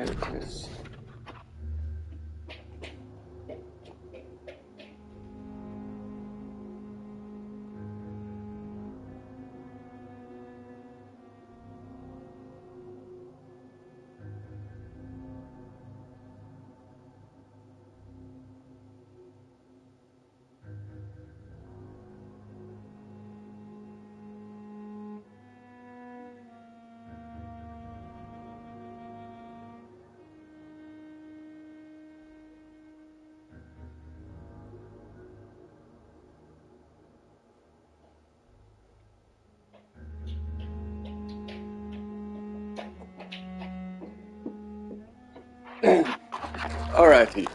Focus. Alrighty.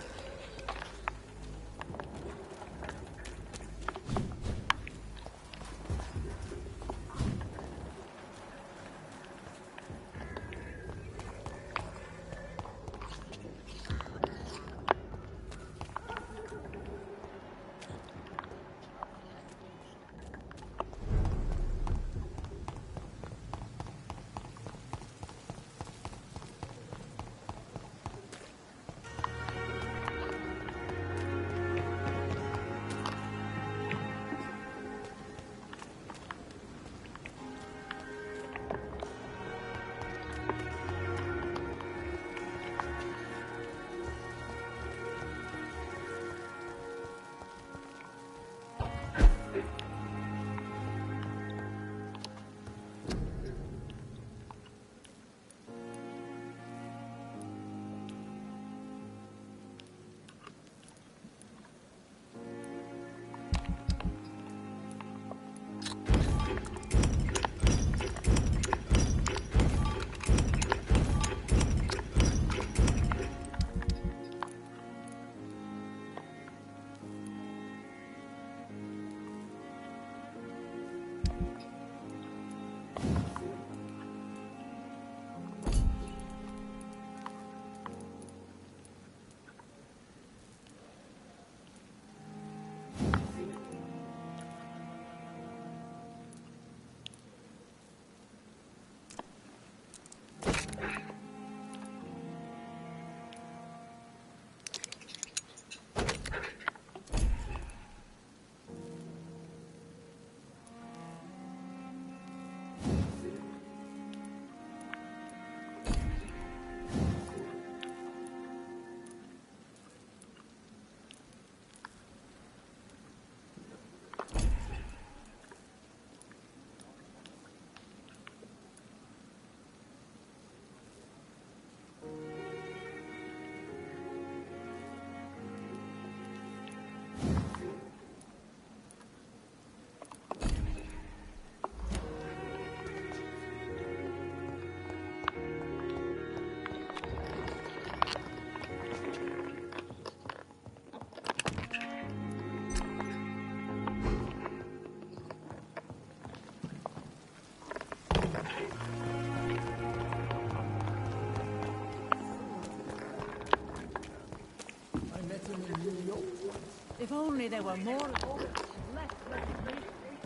If only there were more less resignation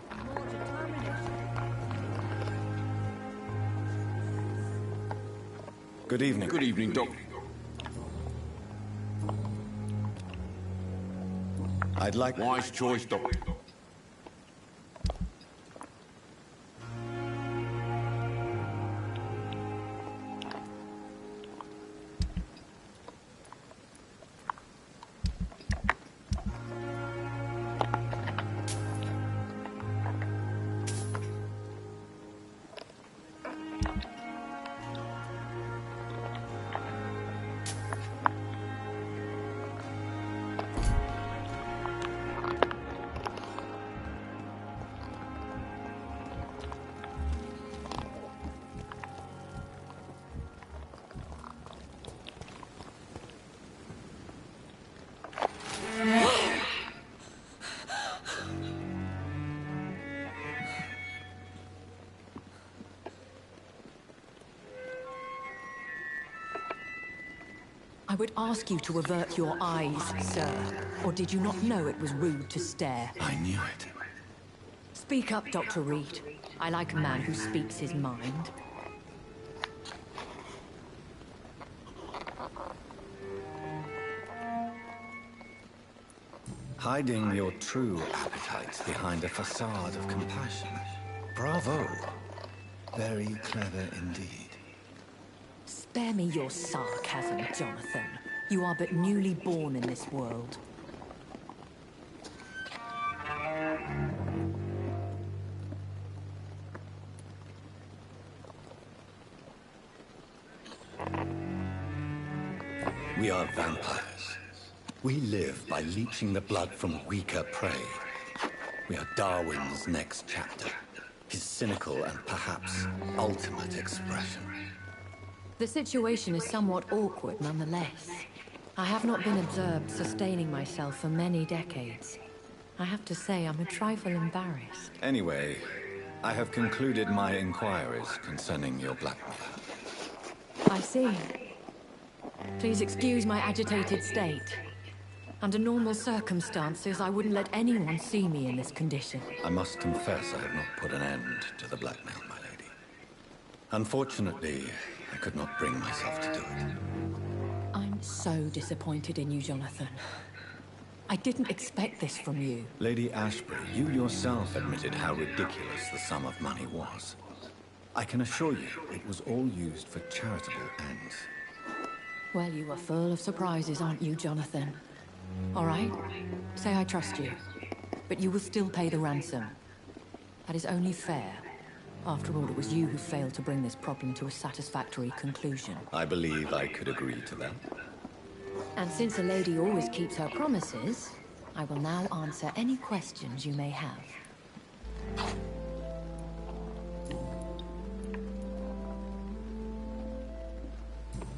and more determination. Good evening. Good evening, Doc. I'd like... Wise choice, Doc. I would ask you to avert your eyes, sir. Or did you not know it was rude to stare? I knew it. Speak up, Dr. Reed. I like a man who speaks his mind. Hiding your true appetites behind a facade of compassion. Bravo. Very clever indeed. Spare me your sarcasm, Jonathan. You are but newly born in this world. We are vampires. We live by leeching the blood from weaker prey. We are Darwin's next chapter. His cynical and perhaps ultimate expression. The situation is somewhat awkward nonetheless. I have not been observed sustaining myself for many decades. I have to say I'm a trifle embarrassed. Anyway, I have concluded my inquiries concerning your blackmail. I see. Please excuse my agitated state. Under normal circumstances, I wouldn't let anyone see me in this condition. I must confess I have not put an end to the blackmail, my lady. Unfortunately, I could not bring myself to do it. I'm so disappointed in you, Jonathan. I didn't expect this from you. Lady Ashbury, you yourself admitted how ridiculous the sum of money was. I can assure you it was all used for charitable ends. Well, you are full of surprises, aren't you, Jonathan? All right, say I trust you, but you will still pay the ransom. That is only fair. After all, it was you who failed to bring this problem to a satisfactory conclusion. I believe I could agree to that. And since a lady always keeps her promises, I will now answer any questions you may have.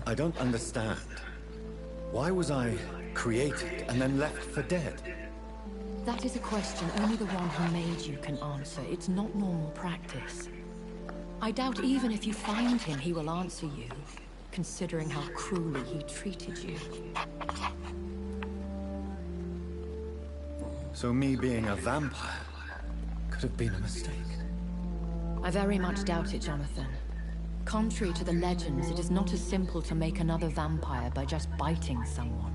I don't understand. Why was I created and then left for dead? That is a question only the one who made you can answer. It's not normal practice. I doubt even if you find him, he will answer you, considering how cruelly he treated you. So me being a vampire could have been a mistake. I very much doubt it, Jonathan. Contrary to the legends, it is not as simple to make another vampire by just biting someone.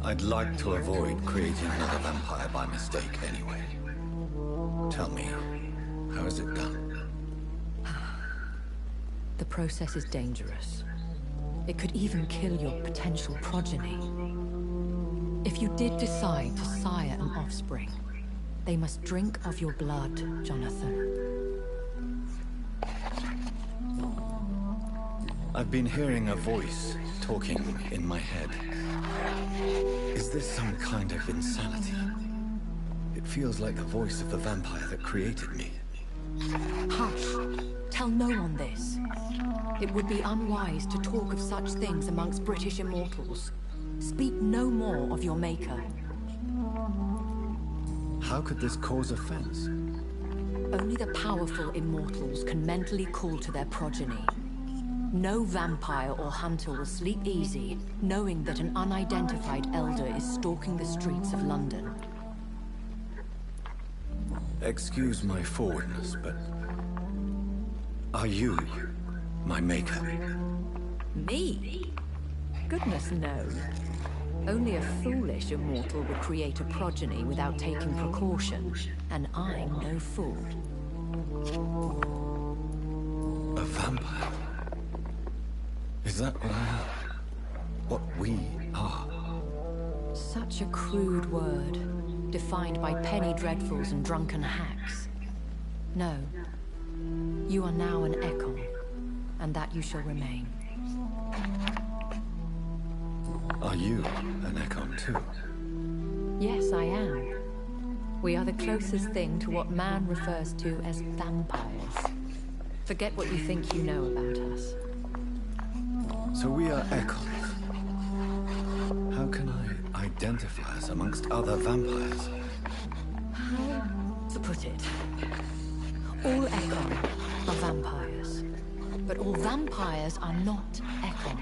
I'd like to avoid creating another vampire by mistake anyway. Tell me, how is it done? The process is dangerous. It could even kill your potential progeny. If you did decide to sire an offspring, they must drink of your blood, Jonathan. I've been hearing a voice talking in my head. Is this some kind of insanity? It feels like the voice of the vampire that created me. Hush! Tell no one this. It would be unwise to talk of such things amongst British immortals. Speak no more of your maker. How could this cause offense? Only the powerful immortals can mentally call to their progeny. No vampire or hunter will sleep easy, knowing that an unidentified elder is stalking the streets of London. Excuse my forwardness, but... are you my maker? Me? Goodness, no. Only a foolish immortal would create a progeny without taking precaution, and I'm no fool. A vampire? Is that what I am? What we are? Such a crude word, defined by penny dreadfuls and drunken hacks. No. You are now an Ekon, and that you shall remain. Are you an Ekon too? Yes, I am. We are the closest thing to what man refers to as vampires. Forget what you think you know about us. So we are Ekons. How can I identify us amongst other vampires? How to put it? All Ekon are vampires. But all vampires are not Ekon.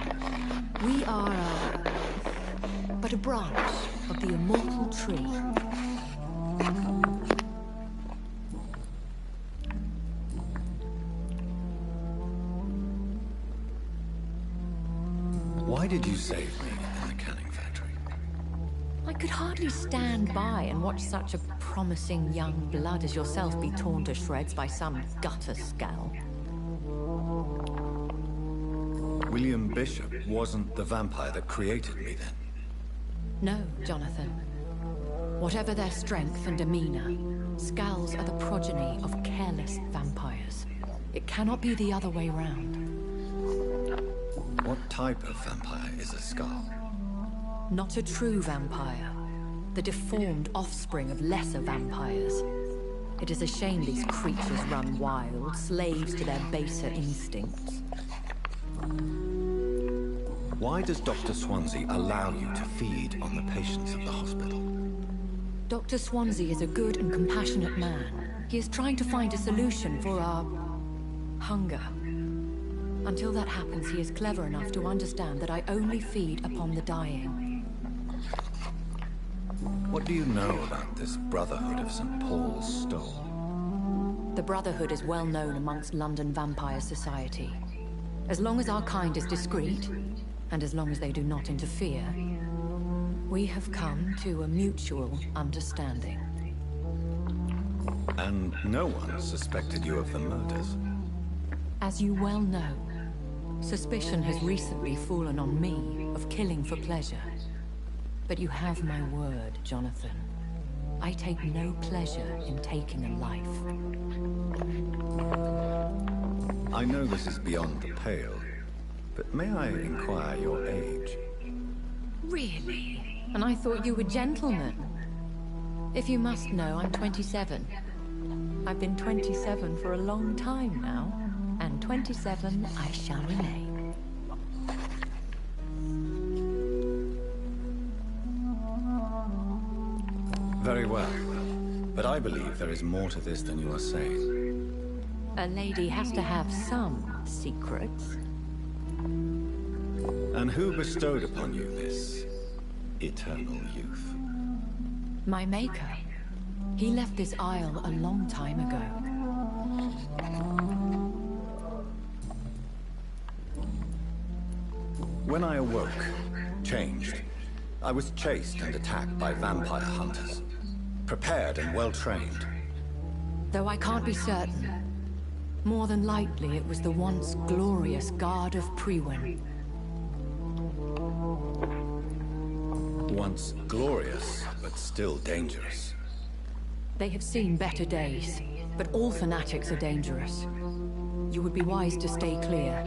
We are but a branch of the immortal tree. Why did you save me in the canning factory? could hardly stand by and watch such a promising young blood as yourself be torn to shreds by some gutter scowl. William Bishop wasn't the vampire that created me then. No, Jonathan. Whatever their strength and demeanor, Skulls are the progeny of careless vampires. It cannot be the other way round. What type of vampire is a Skull? Not a true vampire. The deformed offspring of lesser vampires. It is a shame these creatures run wild, slaves to their baser instincts. Why does Dr. Swansea allow you to feed on the patients of the hospital? Dr. Swansea is a good and compassionate man. He is trying to find a solution for our hunger. Until that happens, he is clever enough to understand that I only feed upon the dying. What do you know about this Brotherhood of St. Paul's Stole? The Brotherhood is well known amongst London Vampire Society. As long as our kind is discreet, and as long as they do not interfere, we have come to a mutual understanding. And no one suspected you of the murders? As you well know, suspicion has recently fallen on me of killing for pleasure. But you have my word, Jonathan. I take no pleasure in taking a life. I know this is beyond the pale, but may I inquire your age? Really? And I thought you were gentlemen. If you must know, I'm 27. I've been 27 for a long time now, and 27 I shall remain. Very well, but I believe there is more to this than you are saying. A lady has to have some secrets. And who bestowed upon you this eternal youth? My maker. He left this isle a long time ago. When I awoke, changed, I was chased and attacked by vampire hunters. Prepared and well-trained. Though I can't be certain, more than likely it was the once glorious Guard of Priwen. Once glorious, but still dangerous. They have seen better days, but all fanatics are dangerous. You would be wise to stay clear.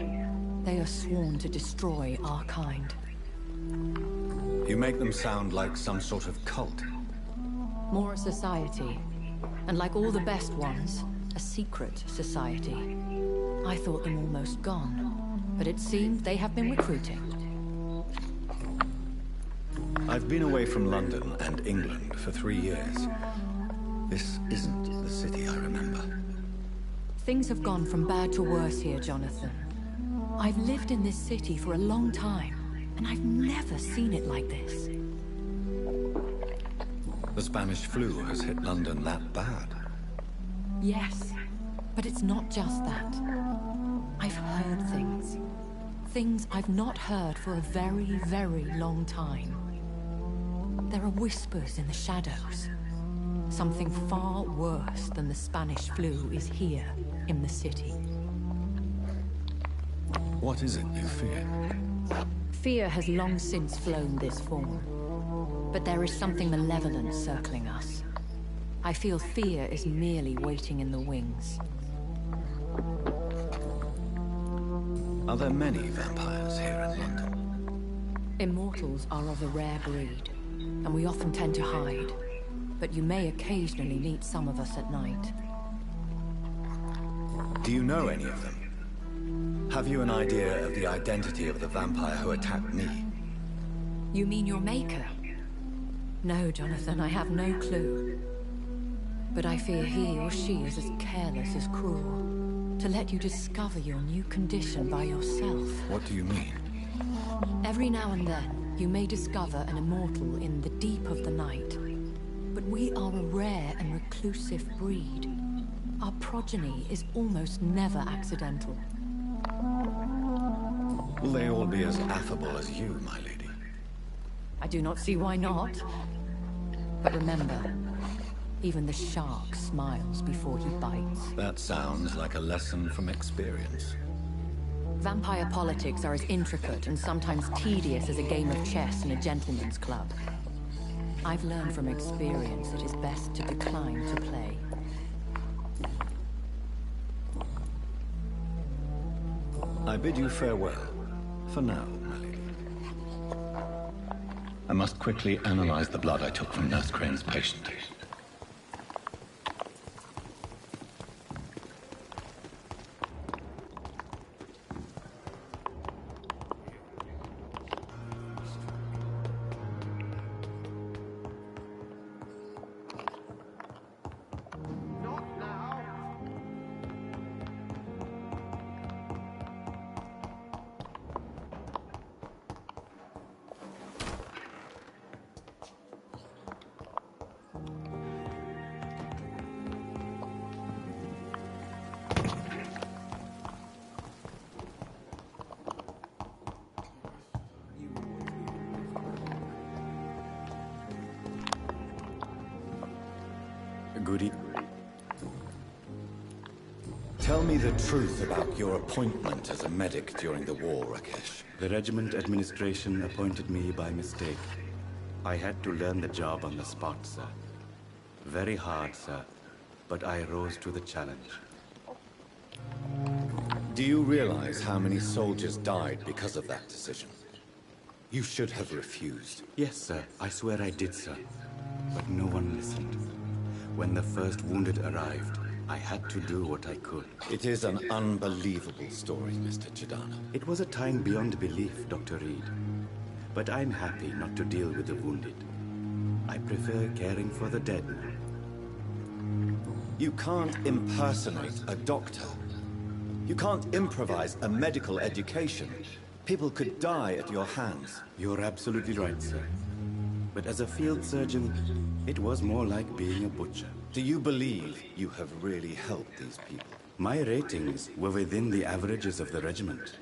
They are sworn to destroy our kind. You make them sound like some sort of cult. More a society, and like all the best ones, a secret society. I thought them almost gone, but it seems they have been recruiting. I've been away from London and England for 3 years. This isn't the city I remember. Things have gone from bad to worse here, Jonathan. I've lived in this city for a long time, and I've never seen it like this. The Spanish flu has hit London that bad. Yes, but it's not just that. I've heard things. Things I've not heard for a very, very long time. There are whispers in the shadows. Something far worse than the Spanish flu is here in the city. What is it you fear? Fear has long since flown this form. But there is something malevolent circling us. I feel fear is merely waiting in the wings. Are there many vampires here in London? Immortals are of a rare breed, and we often tend to hide. But you may occasionally meet some of us at night. Do you know any of them? Have you an idea of the identity of the vampire who attacked me? You mean your maker? No, Jonathan, I have no clue. But I fear he or she is as careless as cruel. To let you discover your new condition by yourself. What do you mean? Every now and then, you may discover an immortal in the deep of the night. But we are a rare and reclusive breed. Our progeny is almost never accidental. Will they all be as affable as you, my lady? I do not see why not. But remember, even the shark smiles before he bites. That sounds like a lesson from experience. Vampire politics are as intricate and sometimes tedious as a game of chess in a gentleman's club. I've learned from experience it is best to decline to play. I bid you farewell. For now, my lady. I must quickly analyze the blood I took from Nurse Crane's patient. Goody. Tell me the truth about your appointment as a medic during the war, Rakesh. The regiment administration appointed me by mistake. I had to learn the job on the spot, sir. Very hard, sir, but I rose to the challenge. Do you realize how many soldiers died because of that decision? You should have refused. Yes, sir. I swear I did, sir. But no one listened. When the first wounded arrived, I had to do what I could. It is an unbelievable story, Mr. Chidana. It was a time beyond belief, Dr. Reed. But I'm happy not to deal with the wounded. I prefer caring for the dead now. You can't impersonate a doctor. You can't improvise a medical education. People could die at your hands. You're absolutely right, sir. But as a field surgeon, it was more like being a butcher. Do you believe you have really helped these people? My ratings were within the averages of the regiment.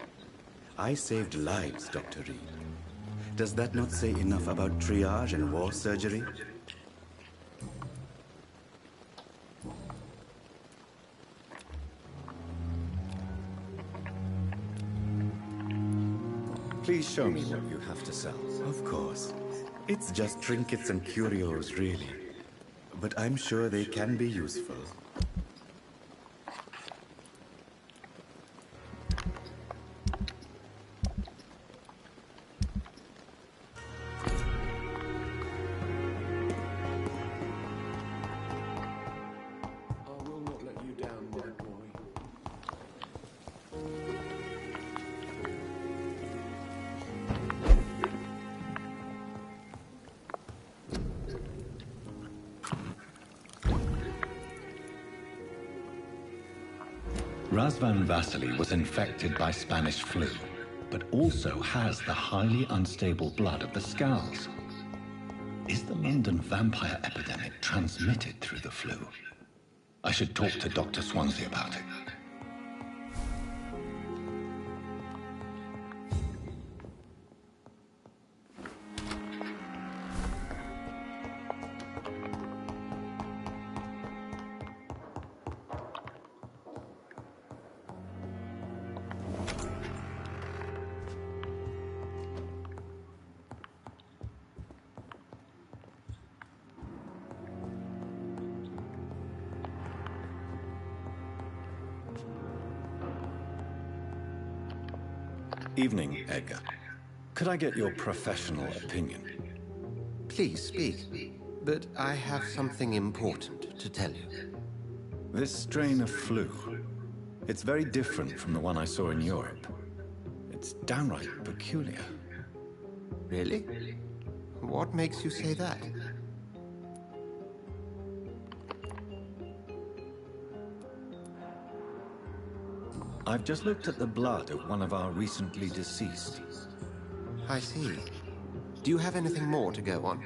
I saved lives, Dr. Reed. Does that not say enough about triage and war surgery? Please show me what you have to sell. Of course. It's just trinkets and curios, really. But I'm sure they can be useful. I will not let you down, my boy. Razvan Vasily was infected by Spanish flu, but also has the highly unstable blood of the Scowls. Is the London vampire epidemic transmitted through the flu? I should talk to Dr. Swansea about it. Evening, Edgar. Could I get your professional opinion? Please speak, but I have something important to tell you. This strain of flu, it's very different from the one I saw in Europe. It's downright peculiar. Really? What makes you say that? I've just looked at the blood of one of our recently deceased. I see. Do you have anything more to go on?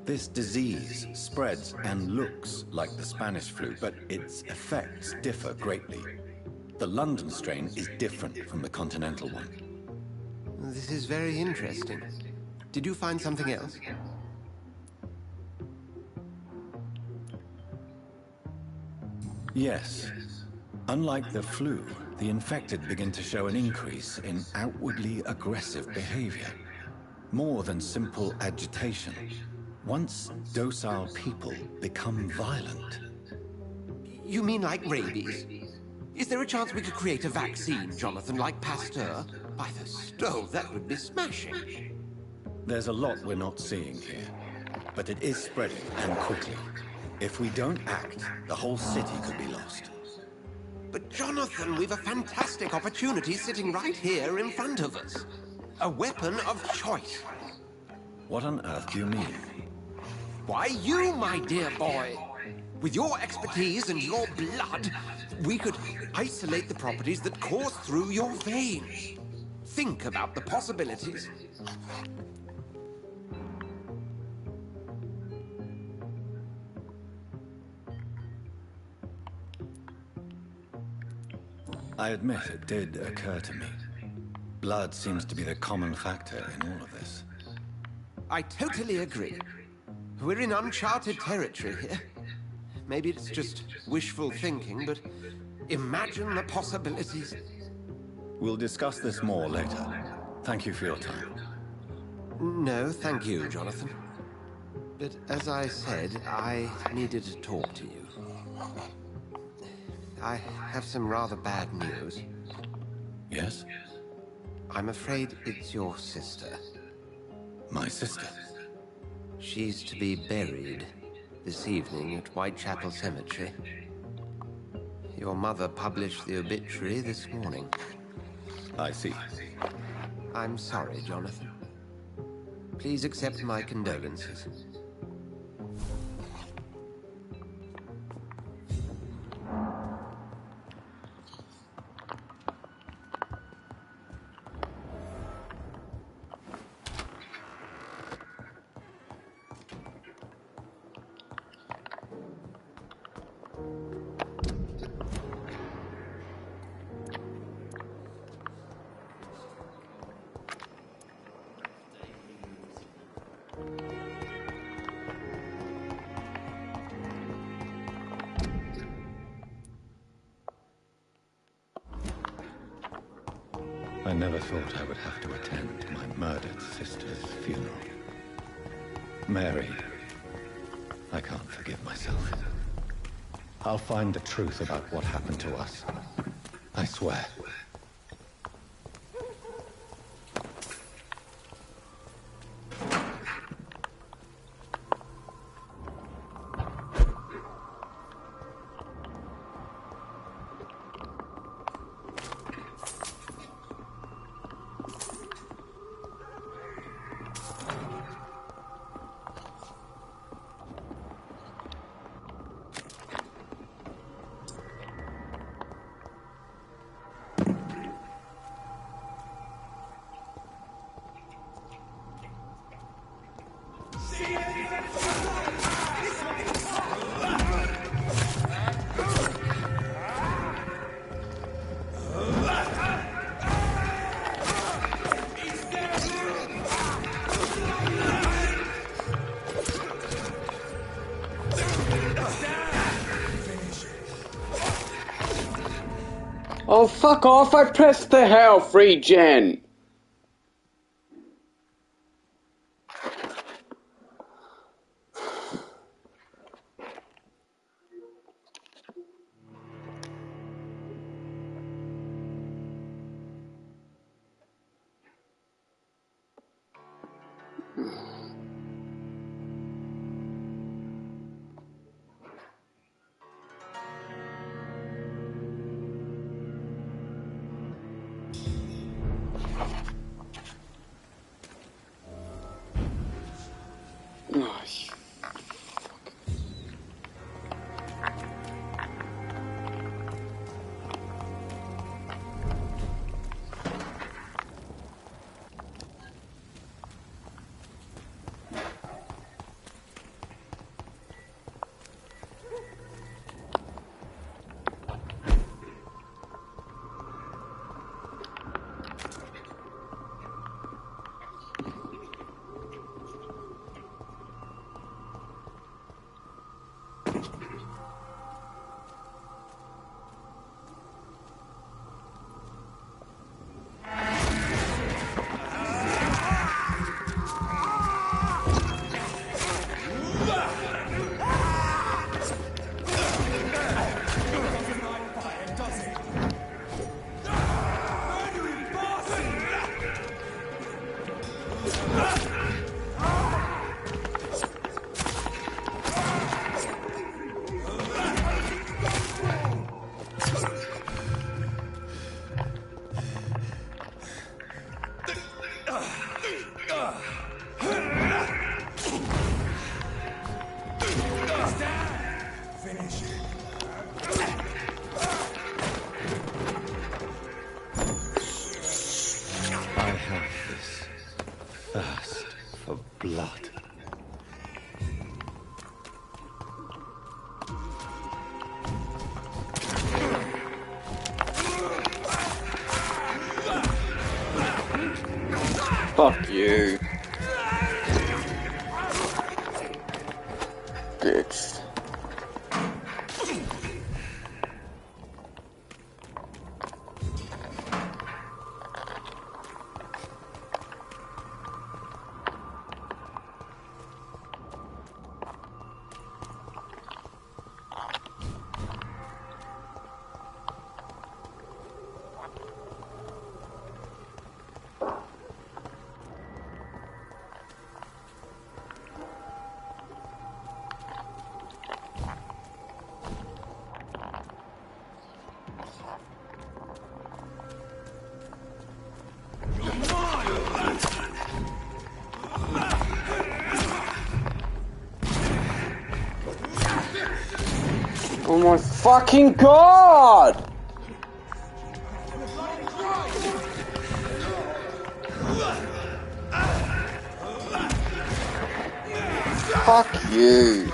This disease spreads and looks like the Spanish flu, but its effects differ greatly. The London strain is different from the continental one. This is very interesting. Did you find something else? Yes. Unlike the flu, the infected begin to show an increase in outwardly aggressive behavior. More than simple agitation. Once docile people become violent. You mean like rabies? Is there a chance we could create a vaccine, Jonathan, like Pasteur? By the stove, that would be smashing. There's a lot we're not seeing here. But it is spreading, and quickly. If we don't act, the whole city could be lost. But Jonathan, we've a fantastic opportunity sitting right here in front of us. A weapon of choice. What on earth do you mean? Why, you, my dear boy. With your expertise and your blood, we could isolate the properties that course through your veins. Think about the possibilities. I admit it did occur to me. Blood seems to be the common factor in all of this. I totally agree. We're in uncharted territory here. Maybe it's just wishful thinking, but imagine the possibilities. We'll discuss this more later. Thank you for your time. No, thank you, Jonathan. But as I said, I needed to talk to you. I have some rather bad news. Yes? I'm afraid it's your sister. My sister? She's to be buried this evening at Whitechapel Cemetery. Your mother published the obituary this morning. I see. I'm sorry, Jonathan. Please accept my condolences. I never thought I would have to attend my murdered sister's funeral. Mary, I can't forgive myself. I'll find the truth about what happened to us. I swear. Oh, fuck off, I pressed the health regen! I have this thirst for blood. Fuck you. Bitch. Oh my fucking god! Fuck you.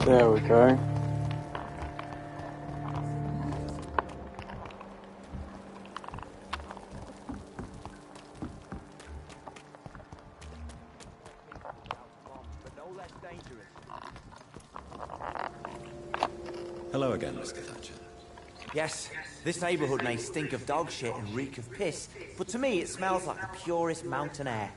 There we go. Hello again, Mr. Thatcher. Yes, this neighborhood may stink of dog shit and reek of piss, but to me it smells like the purest mountain air.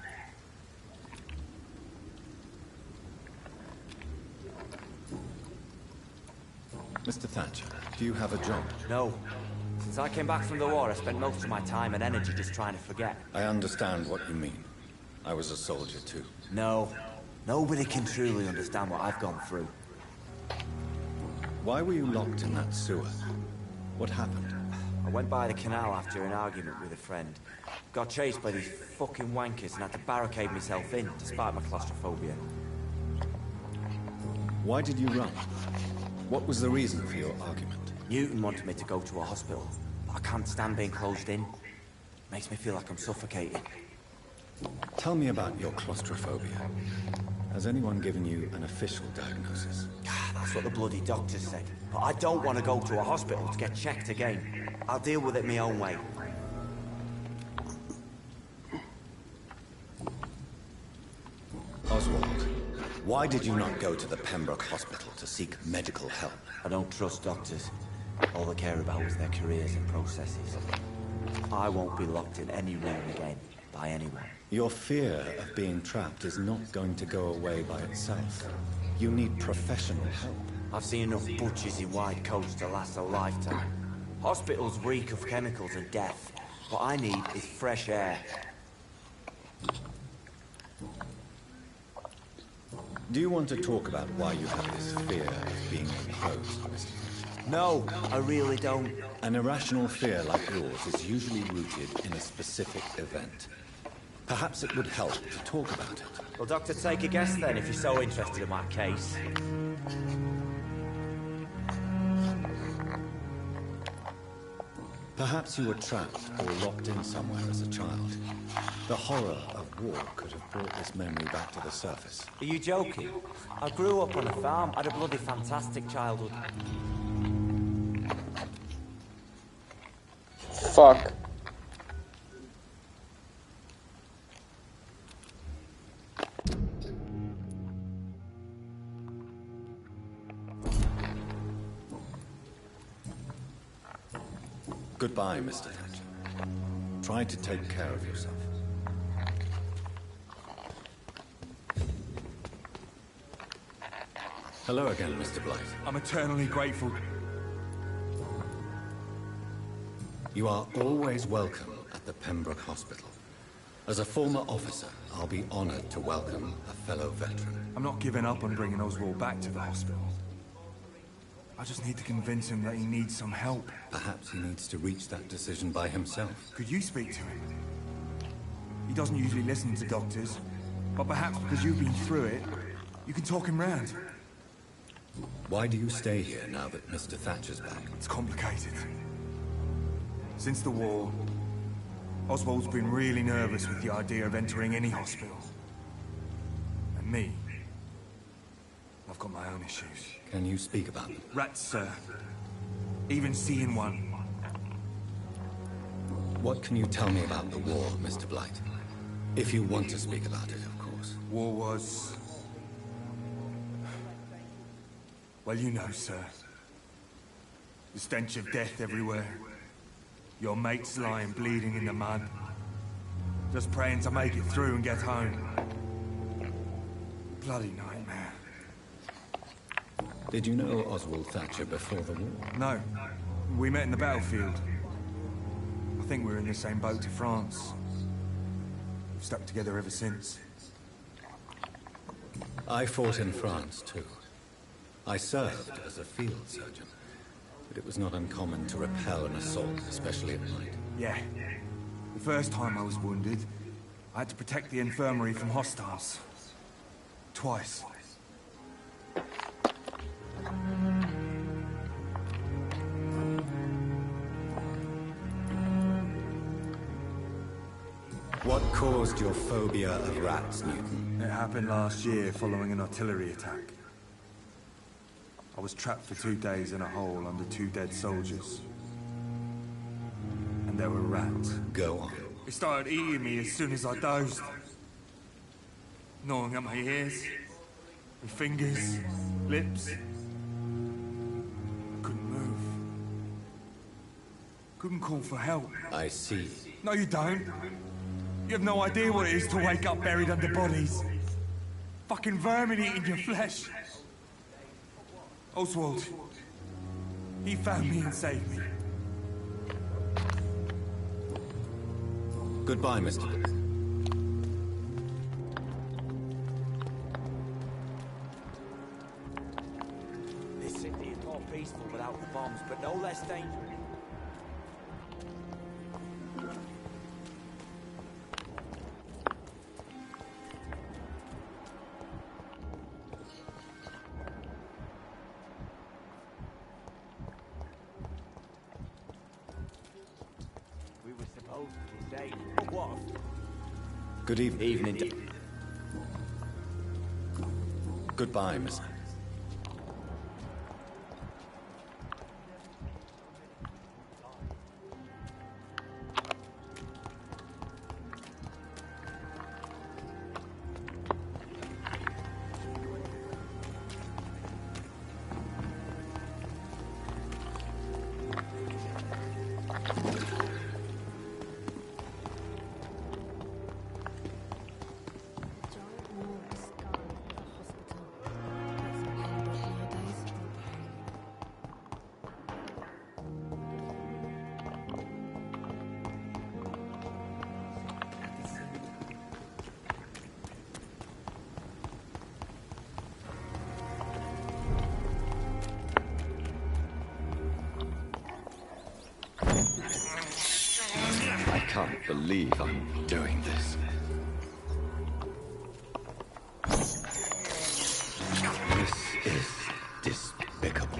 Mr. Thatcher, do you have a job? No. Since I came back from the war, I spent most of my time and energy just trying to forget. I understand what you mean. I was a soldier too. No. Nobody can truly understand what I've gone through. Why were you locked in that sewer? What happened? I went by the canal after an argument with a friend. Got chased by these fucking wankers and had to barricade myself in, despite my claustrophobia. Why did you run? What was the reason for your argument? Newton wanted me to go to a hospital, but I can't stand being closed in. Makes me feel like I'm suffocating. Tell me about your claustrophobia. Has anyone given you an official diagnosis? That's what the bloody doctor said. But I don't want to go to a hospital to get checked again. I'll deal with it my own way. Oswald, why did you not go to the Pembroke Hospital to seek medical help? I don't trust doctors. All they care about is their careers and processes. I won't be locked in any room again by anyone. Your fear of being trapped is not going to go away by itself. You need professional help. I've seen enough butchers in white coats to last a lifetime. Hospitals reek of chemicals and death. What I need is fresh air. Do you want to talk about why you have this fear of being enclosed, Mr. Thatcher? No, I really don't. An irrational fear like yours is usually rooted in a specific event. Perhaps it would help to talk about it. Well, Doctor, take a guess then, if you're so interested in my case. Perhaps you were trapped or locked in somewhere as a child. The horror of war could have brought this memory back to the surface. Are you joking? I grew up on a farm, had a bloody fantastic childhood. Fuck. Goodbye, Mr. Thatcher. Try to take care of yourself. Hello again, Mr. Blythe. I'm eternally grateful. You are always welcome at the Pembroke Hospital. As a former officer, I'll be honored to welcome a fellow veteran. I'm not giving up on bringing Oswald back to the hospital. I just need to convince him that he needs some help. Perhaps he needs to reach that decision by himself. Could you speak to him? He doesn't usually listen to doctors, but perhaps because you've been through it, you can talk him round. Why do you stay here now that Mr. Thatcher's back? It's complicated. Since the war, Oswald's been really nervous with the idea of entering any hospital. And me, I've got my own issues. Can you speak about them? Rats, sir. Even seeing one. What can you tell me about the war, Mr. Blight? If you want to speak about it, of course. War was... well, you know, sir. The stench of death everywhere. Your mates lying bleeding in the mud. Just praying to make it through and get home. Bloody nightmare. Did you know Oswald Thatcher before the war? No. We met in the battlefield. I think we were in the same boat to France. We've stuck together ever since. I fought in France, too. I served as a field surgeon, but it was not uncommon to repel an assault, especially at night. Yeah. The first time I was wounded, I had to protect the infirmary from hostiles. Twice. What caused your phobia of rats, Newton? It happened last year following an artillery attack. I was trapped for 2 days in a hole under 2 dead soldiers. And there were rats. Go on. It started eating me as soon as I dozed. Gnawing at my ears, my fingers, lips. Couldn't move. Couldn't call for help. I see. No, you don't. You have no idea what it is to wake up buried under bodies. Fucking vermin eating your flesh. Oswald. He found me and saved me. Goodbye, Mr. This city is more peaceful without the bombs, but no less dangerous. We were supposed to be safe, but what? Good evening. Goodbye, Mr. I can't believe I'm doing this. This is despicable.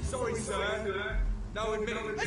Sorry, sir. No admittance.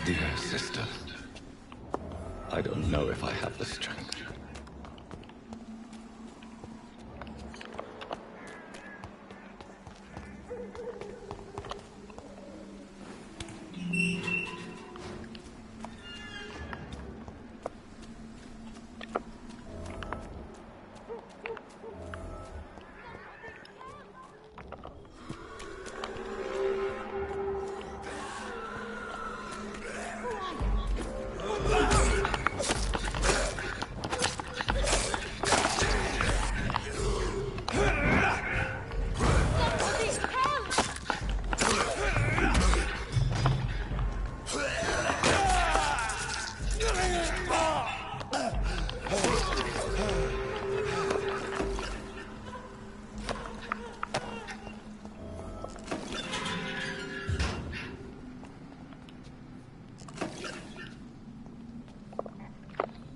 dear sister. I don't know if I have the strength.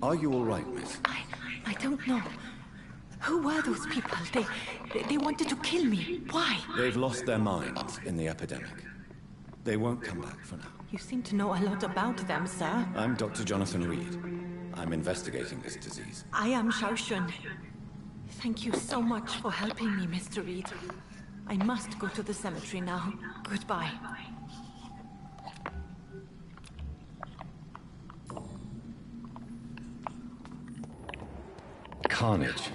Are you all right, miss? I don't know. Who were those people? They wanted to kill me. Why? They've lost their minds in the epidemic. They won't come back for now. You seem to know a lot about them, sir. I'm Dr. Jonathan Reed. I'm investigating this disease. I am Shaoshun. Thank you so much for helping me, Mr. Reed. I must go to the cemetery now. Goodbye. Carnage.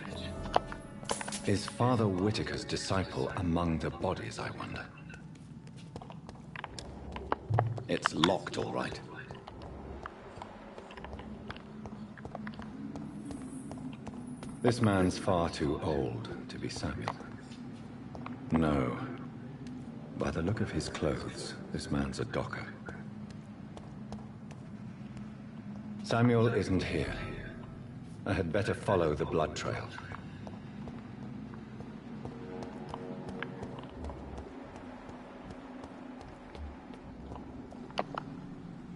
Is Father Whitaker's disciple among the bodies, I wonder? It's locked, all right. This man's far too old to be Samuel. No. By the look of his clothes, this man's a docker. Samuel isn't here. I had better follow the blood trail.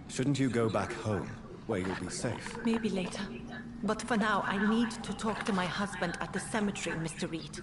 Shouldn't you go back home, where you'll be safe? Maybe later. But for now, I need to talk to my husband at the cemetery, Mr. Reed.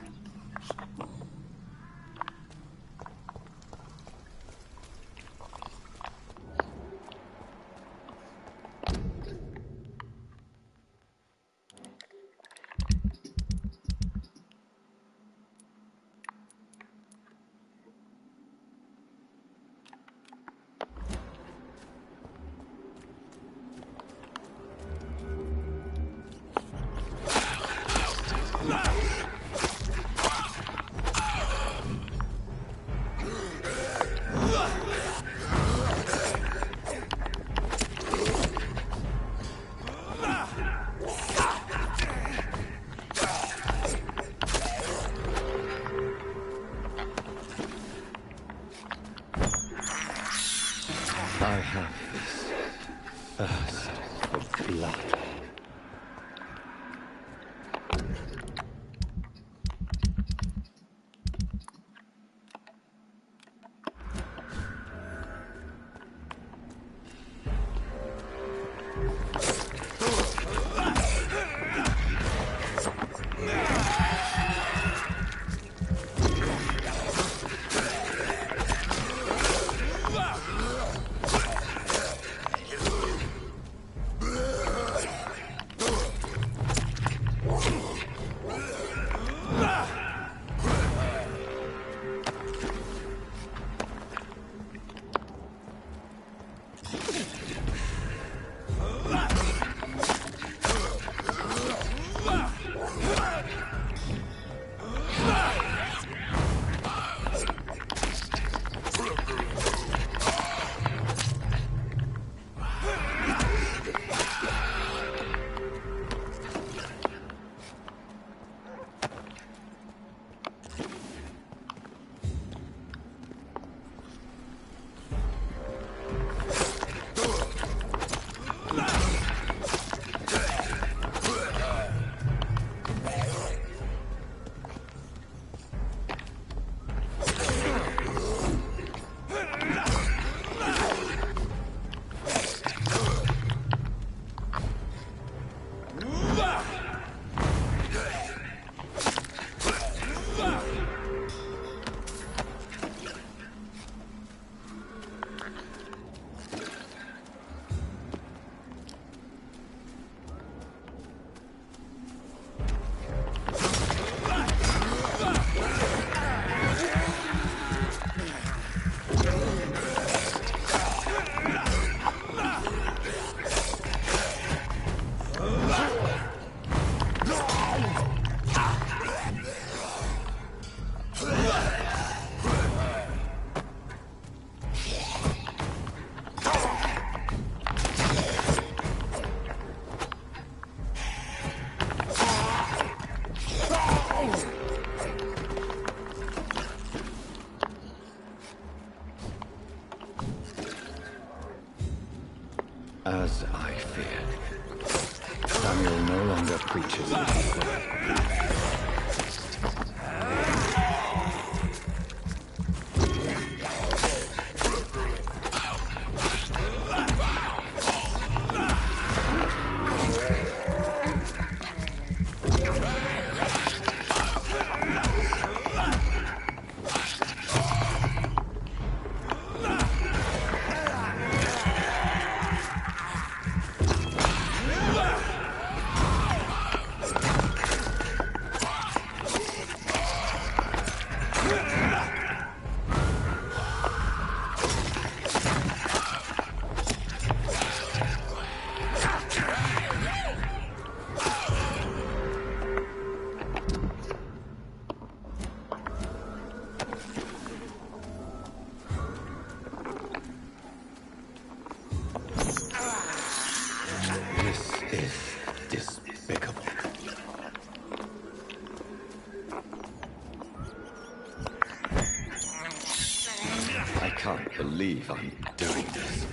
creatures of this world. I can't believe I'm doing this.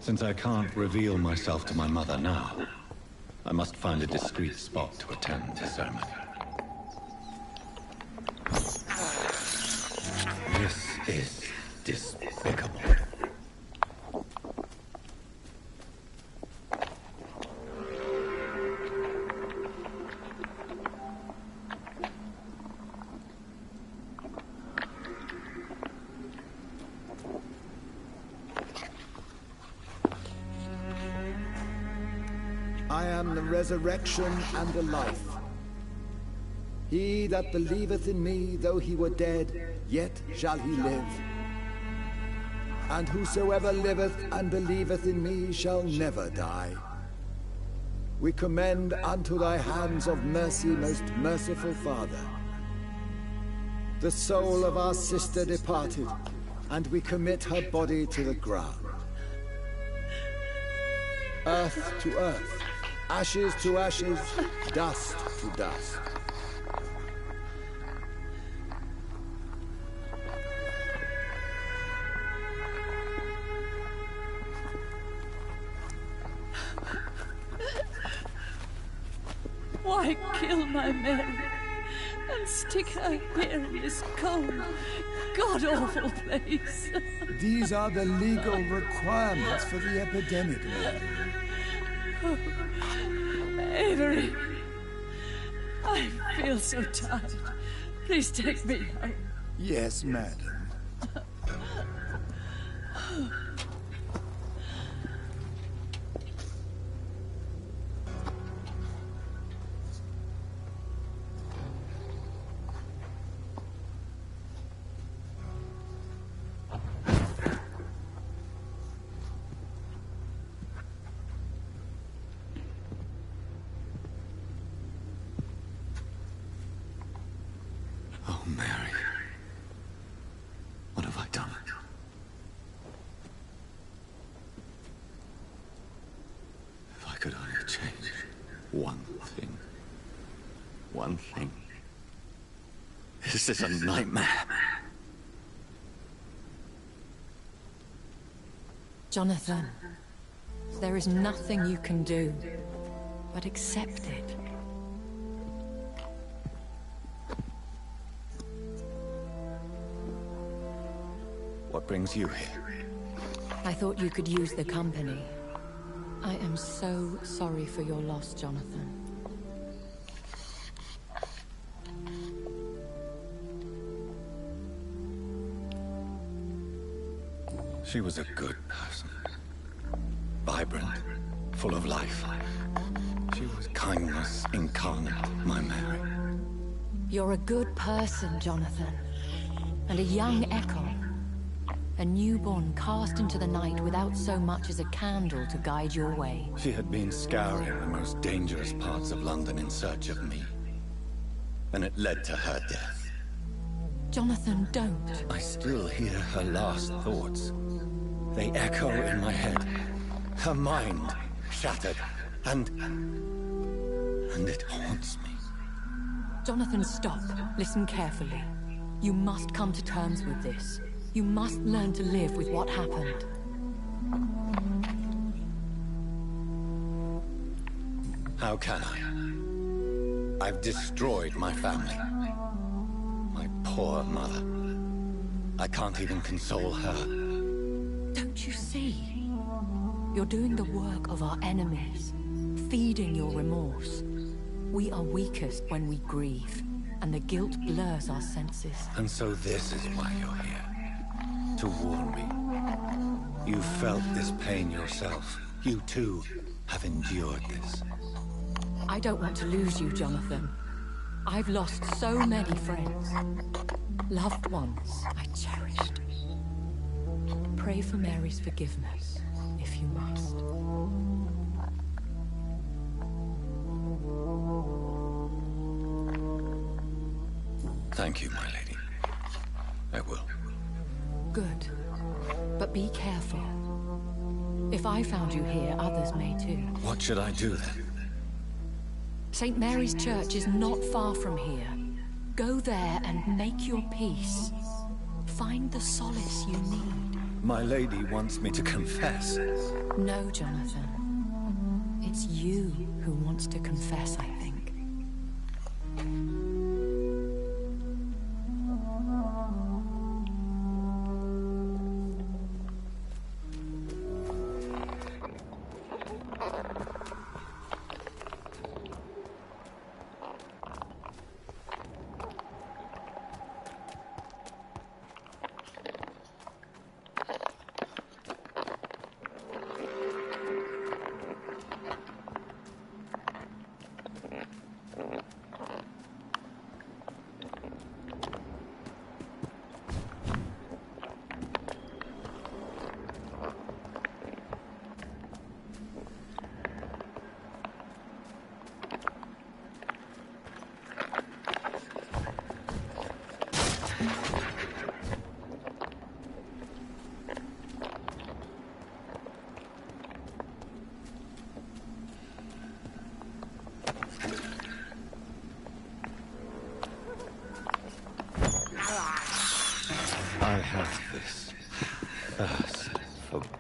Since I can't reveal myself to my mother now, I must find a discreet spot to attend the ceremony. This is despicable. I am the resurrection and the life. He that believeth in me, though he were dead, yet shall he live. And whosoever liveth and believeth in me shall never die. We commend unto thy hands of mercy, most merciful Father, the soul of our sister departed, and we commit her body to the ground. Earth to earth, ashes to ashes, dust to dust. Why kill my Mary and stick her here in this cold, god-awful place? These are the legal requirements for the epidemic, Mary. Oh, Avery, I feel so tired. Please take me home. Yes, madam. Oh, Mary. What have I done? If I could only change one thing. One thing. This is a nightmare. Jonathan, there is nothing you can do but accept it. What brings you here? I thought you could use the company. I am so sorry for your loss, Jonathan. She was a good person. Vibrant, full of life. She was kindness incarnate, my Mary. You're a good person, Jonathan. And a young echo. A newborn cast into the night without so much as a candle to guide your way. She had been scouring the most dangerous parts of London in search of me. And it led to her death. Jonathan, don't. I still hear her last thoughts. They echo in my head. Her mind shattered, and it haunts me. Jonathan, stop. Listen carefully. You must come to terms with this. You must learn to live with what happened. How can I? I've destroyed my family. My poor mother. I can't even console her. Don't you see? You're doing the work of our enemies, feeding your remorse. We are weakest when we grieve, and the guilt blurs our senses. And so this is why you're here. To warn me. You felt this pain yourself. You too have endured this. I don't want to lose you, Jonathan. I've lost so many friends. Loved ones I cherished. Pray for Mary's forgiveness, if you must. Thank you, my lady. I will. Good. But be careful. If I found you here, others may too. What should I do then? St. Mary's Church is not far from here. Go there and make your peace. Find the solace you need. My lady wants me to confess. No, Jonathan. It's you who wants to confess, I think.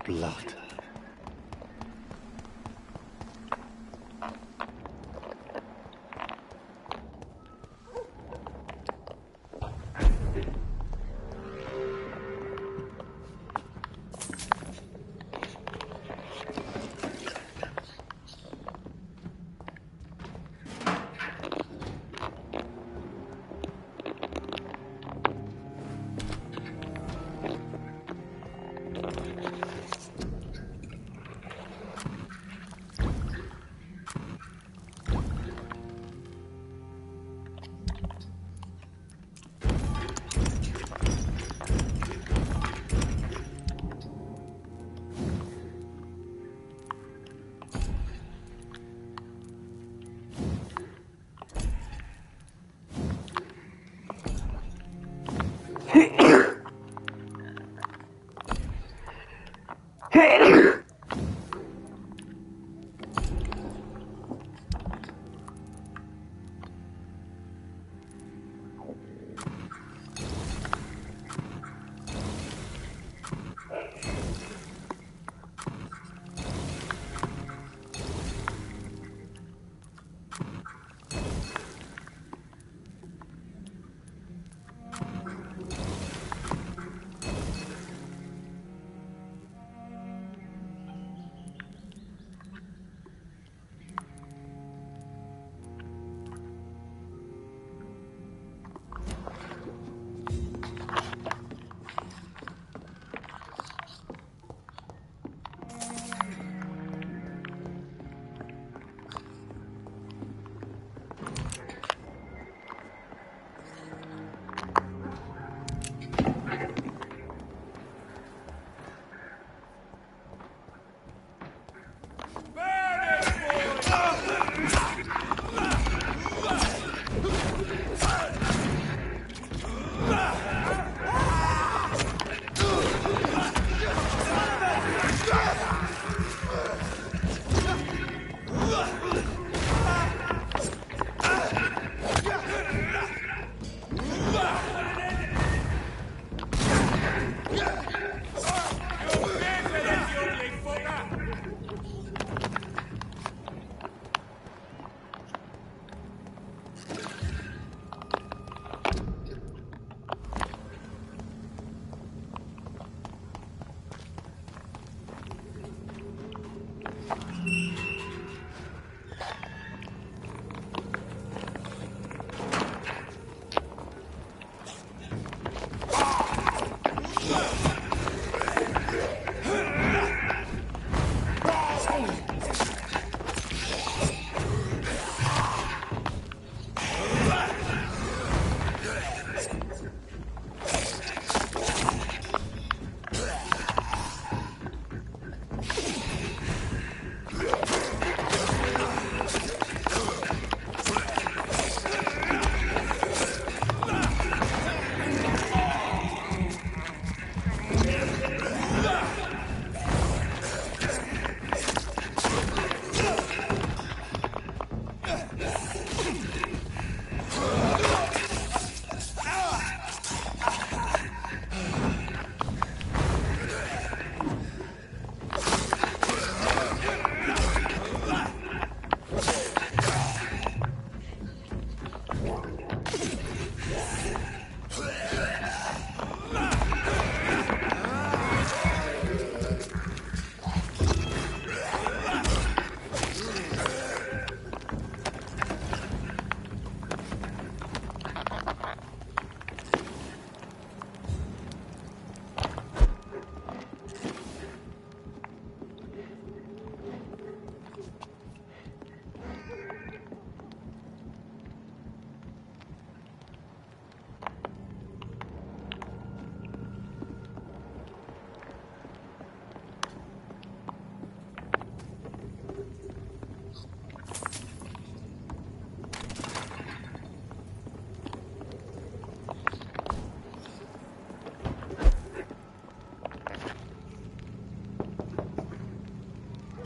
blood.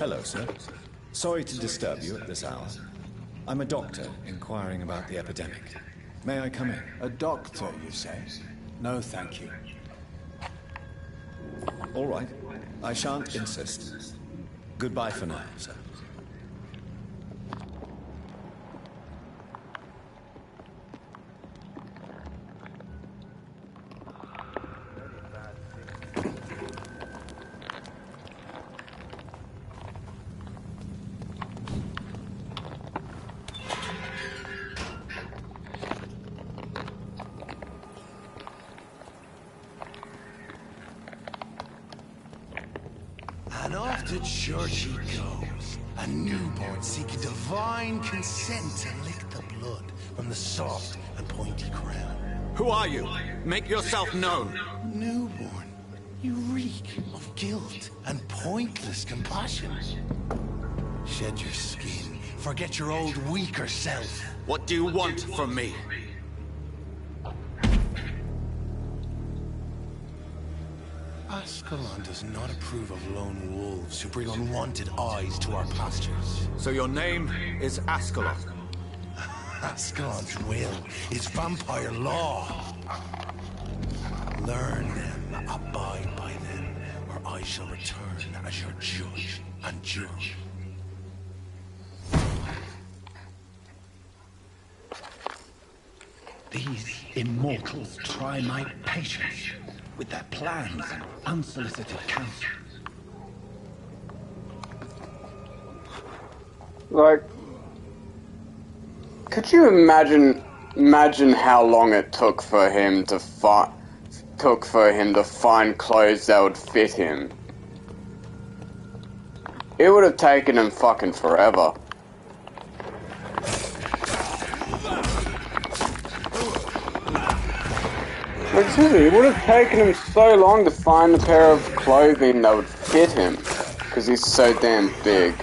Hello, sir. Sorry to disturb you at this hour. I'm a doctor inquiring about the epidemic. May I come in? A doctor, you say? No, thank you. All right. I shan't insist. Goodbye for now, sir. And off to church he goes, a newborn seeking divine consent to lick the blood from the soft and pointy crown. Who are you? Make yourself known. Newborn, you reek of guilt and pointless compassion. Shed your skin, forget your old weaker self. What do you want from me? Ascalon does not approve of lone wolves who bring unwanted eyes to our pastures. So your name is Ascalon? Ascalon's will is vampire law. Learn them, abide by them, or I shall return as your judge and judge. These immortals try my patience with their plans and unsolicited counsel. Like, could you imagine how long it took for him to find clothes that would fit him? It would have taken him fucking forever. Like, seriously, it would have taken him so long to find a pair of clothing that would fit him, because he's so damn big.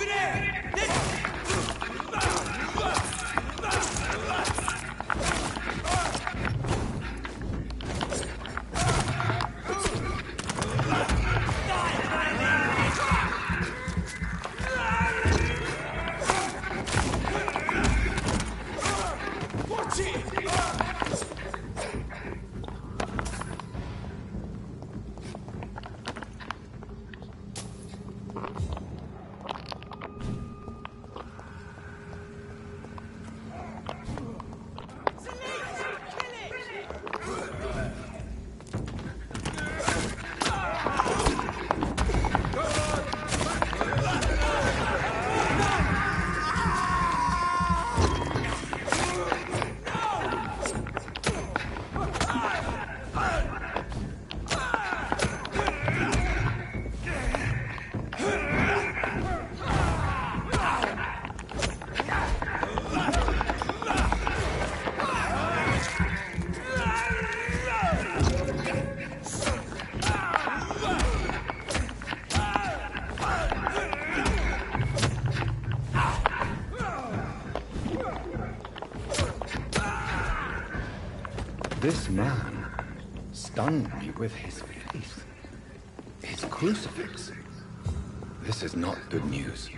Over there! This man stunned me with his face. His crucifix. This is not good news.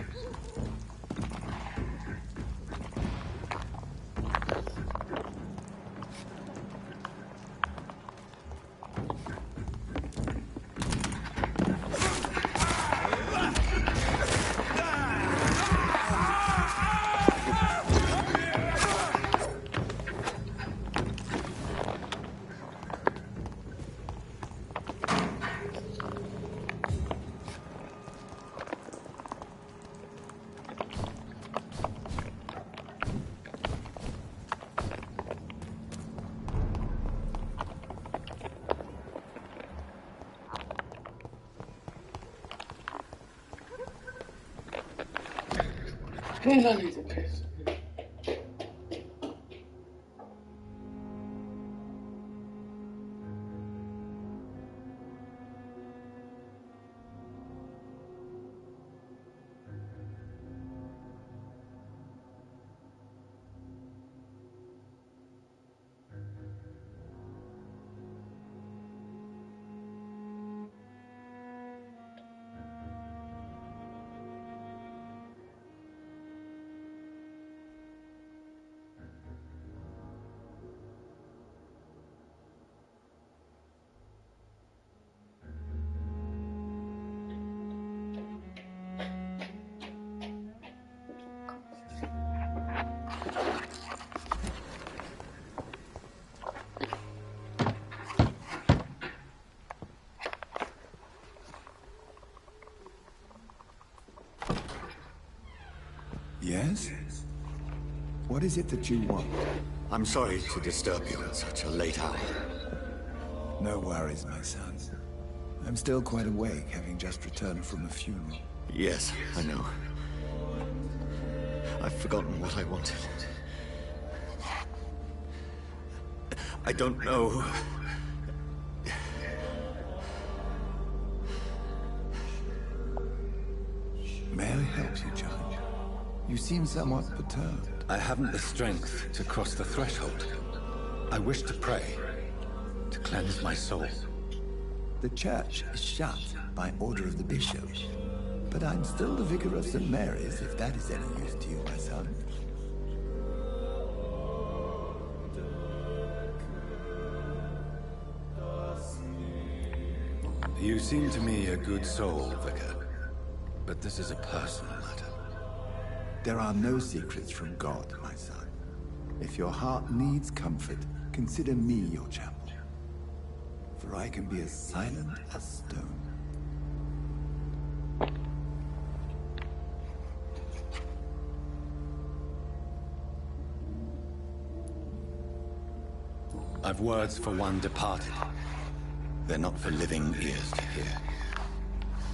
Yes? What is it that you want? I'm sorry to disturb you at such a late hour. No worries, my son. I'm still quite awake, having just returned from a funeral. Yes, I know. I've forgotten what I wanted. I don't know. May I help you, Judge? You seem somewhat perturbed. I haven't the strength to cross the threshold. I wish to pray, to cleanse my soul. The church is shut by order of the bishop. But I'm still the vicar of St. Mary's, if that is any use to you, my son. You seem to me a good soul, Vicar. But this is a personal matter. There are no secrets from God, my son. If your heart needs comfort, consider me your chapel. For I can be as silent as stone. I've words for one departed. They're not for living ears to hear.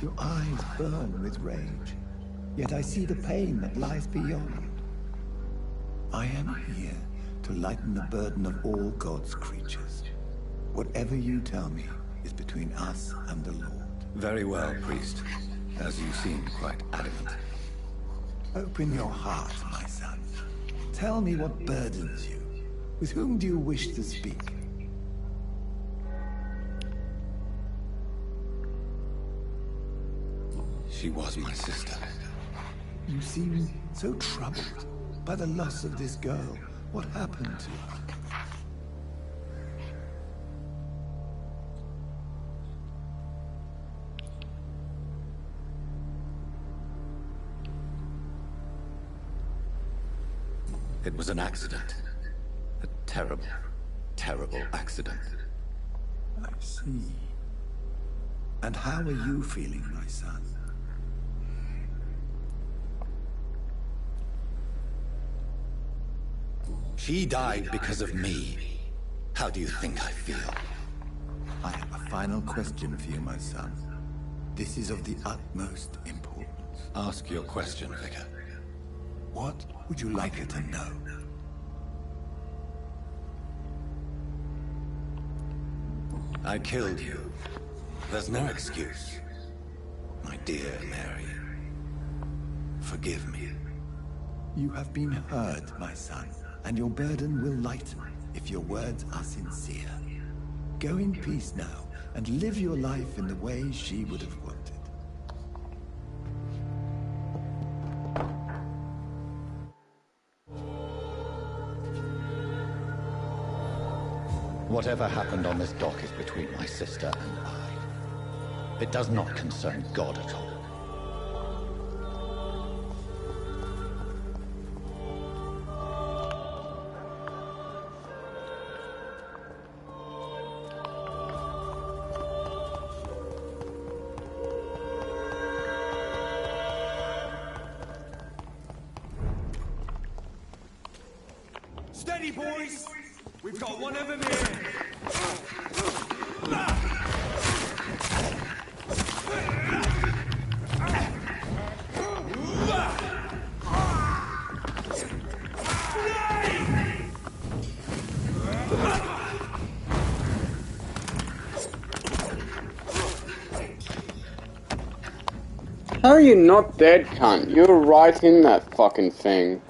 Your eyes burn with rage, yet I see the pain that lies beyond. I am here to lighten the burden of all God's creatures. Whatever you tell me is between us and the Lord. Very well, priest, as you seem quite adamant. Open your heart, my son. Tell me what burdens you. With whom do you wish to speak? She was my sister. You seem so troubled by the loss of this girl. What happened to her? It was an accident. A terrible, terrible accident. I see. And how are you feeling, my son? She died because of me. How do you think I feel? I have a final question for you, my son. This is of the utmost importance. Ask your question, Vicar. What would you like her to know? I killed you. There's no excuse. My dear Mary, forgive me. You have been heard, my son, and your burden will lighten if your words are sincere. Go in peace now, and live your life in the way she would have wanted. Whatever happened on this dock is between my sister and I. It does not concern God at all. Steady, boys! We've got one of them here! How are you not dead, cunt? You're right in that fucking thing.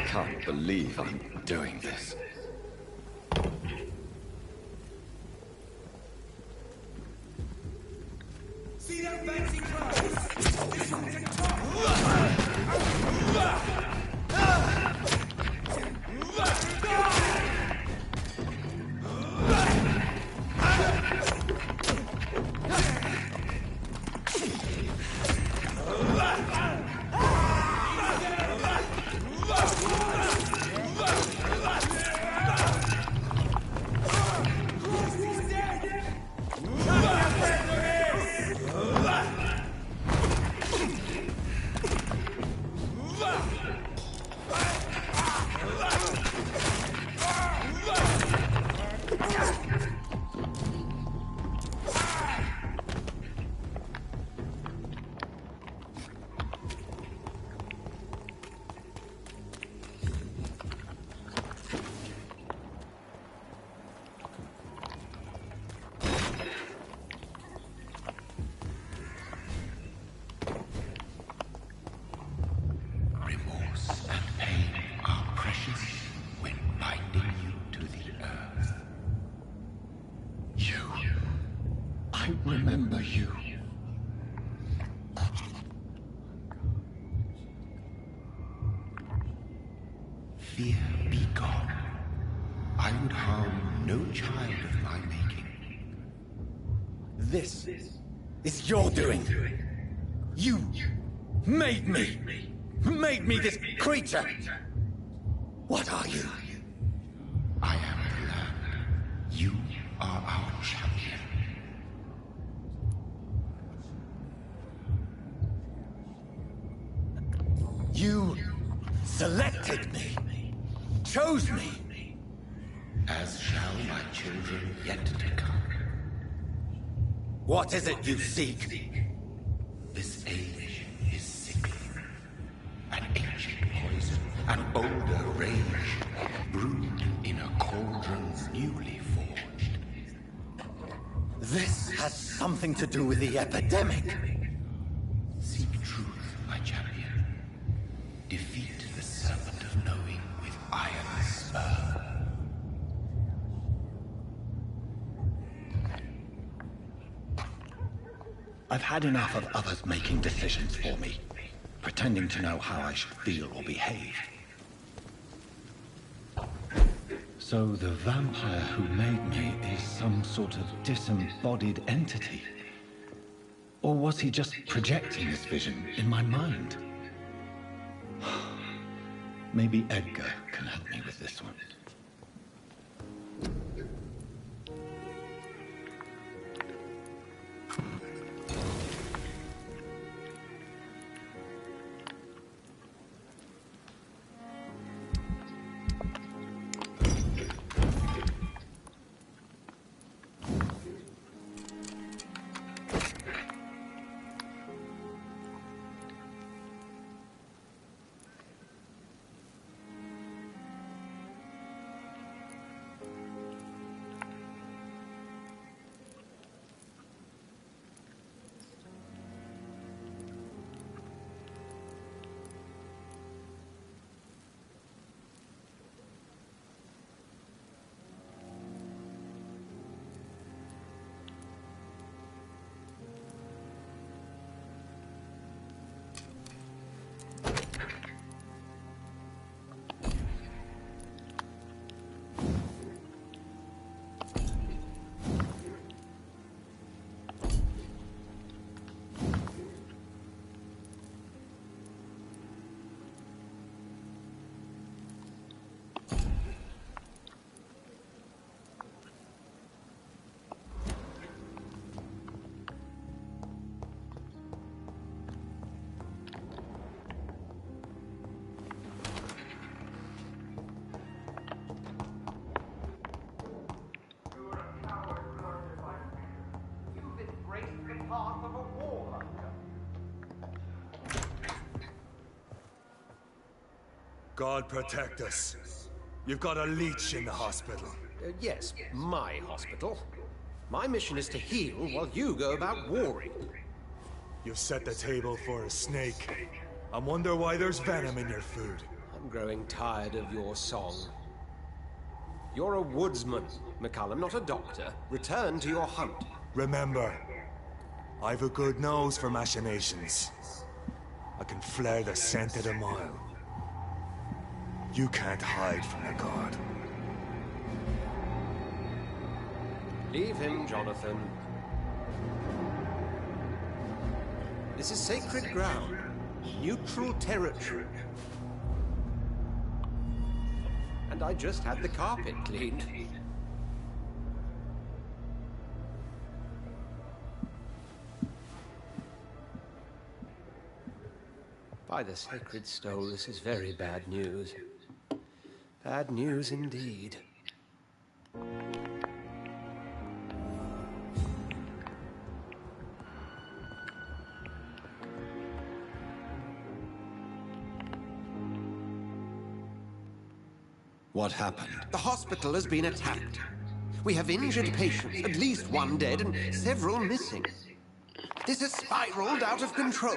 can't believe I'm doing this. See that fancy clothes? This one's a remember you. Fear be gone. I would harm no child of my making. This is your doing. You made me. Made me this creature. What are you? I am the land. You are our champion. You selected me. Chose me. As shall my children yet to come. What is it you seek? This age is sickly. An ancient poison, an older rage, brewed in a cauldron's newly forged. This has something to do with the epidemic. Seek truth, my champion. Defeat the serpent of knowing with iron spur. I've had enough of others making decisions for me, pretending to know how I should feel or behave. So the vampire who made me is some sort of disembodied entity? Or was he just projecting this vision in my mind? Maybe Edgar can help me with this one. God protect us. You've got a leech in the hospital. Yes, my hospital. My mission is to heal while you go about warring. You've set the table for a snake. I wonder why there's venom in your food. I'm growing tired of your song. You're a woodsman, McCullum, not a doctor. Return to your hunt. Remember, I've a good nose for machinations. I can flare the scent at a mile. You can't hide from the guard. Leave him, Jonathan. This is sacred ground. Neutral territory. And I just had the carpet cleaned. By the sacred stole, this is very bad news. Bad news indeed. What happened? The hospital has been attacked. We have injured patients, at least one dead and several missing. This has spiraled out of control.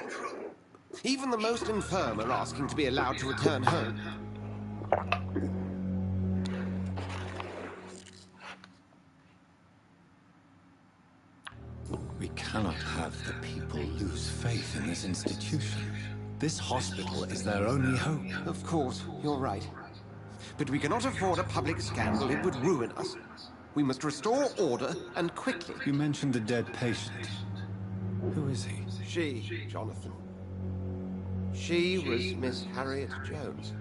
Even the most infirm are asking to be allowed to return home. We cannot have the people lose faith in this institution. This hospital is their only hope. Of course, you're right. But we cannot afford a public scandal. It would ruin us. We must restore order, and quickly. You mentioned the dead patient. Who is he? She, Jonathan. She was Miss Harriet Jones.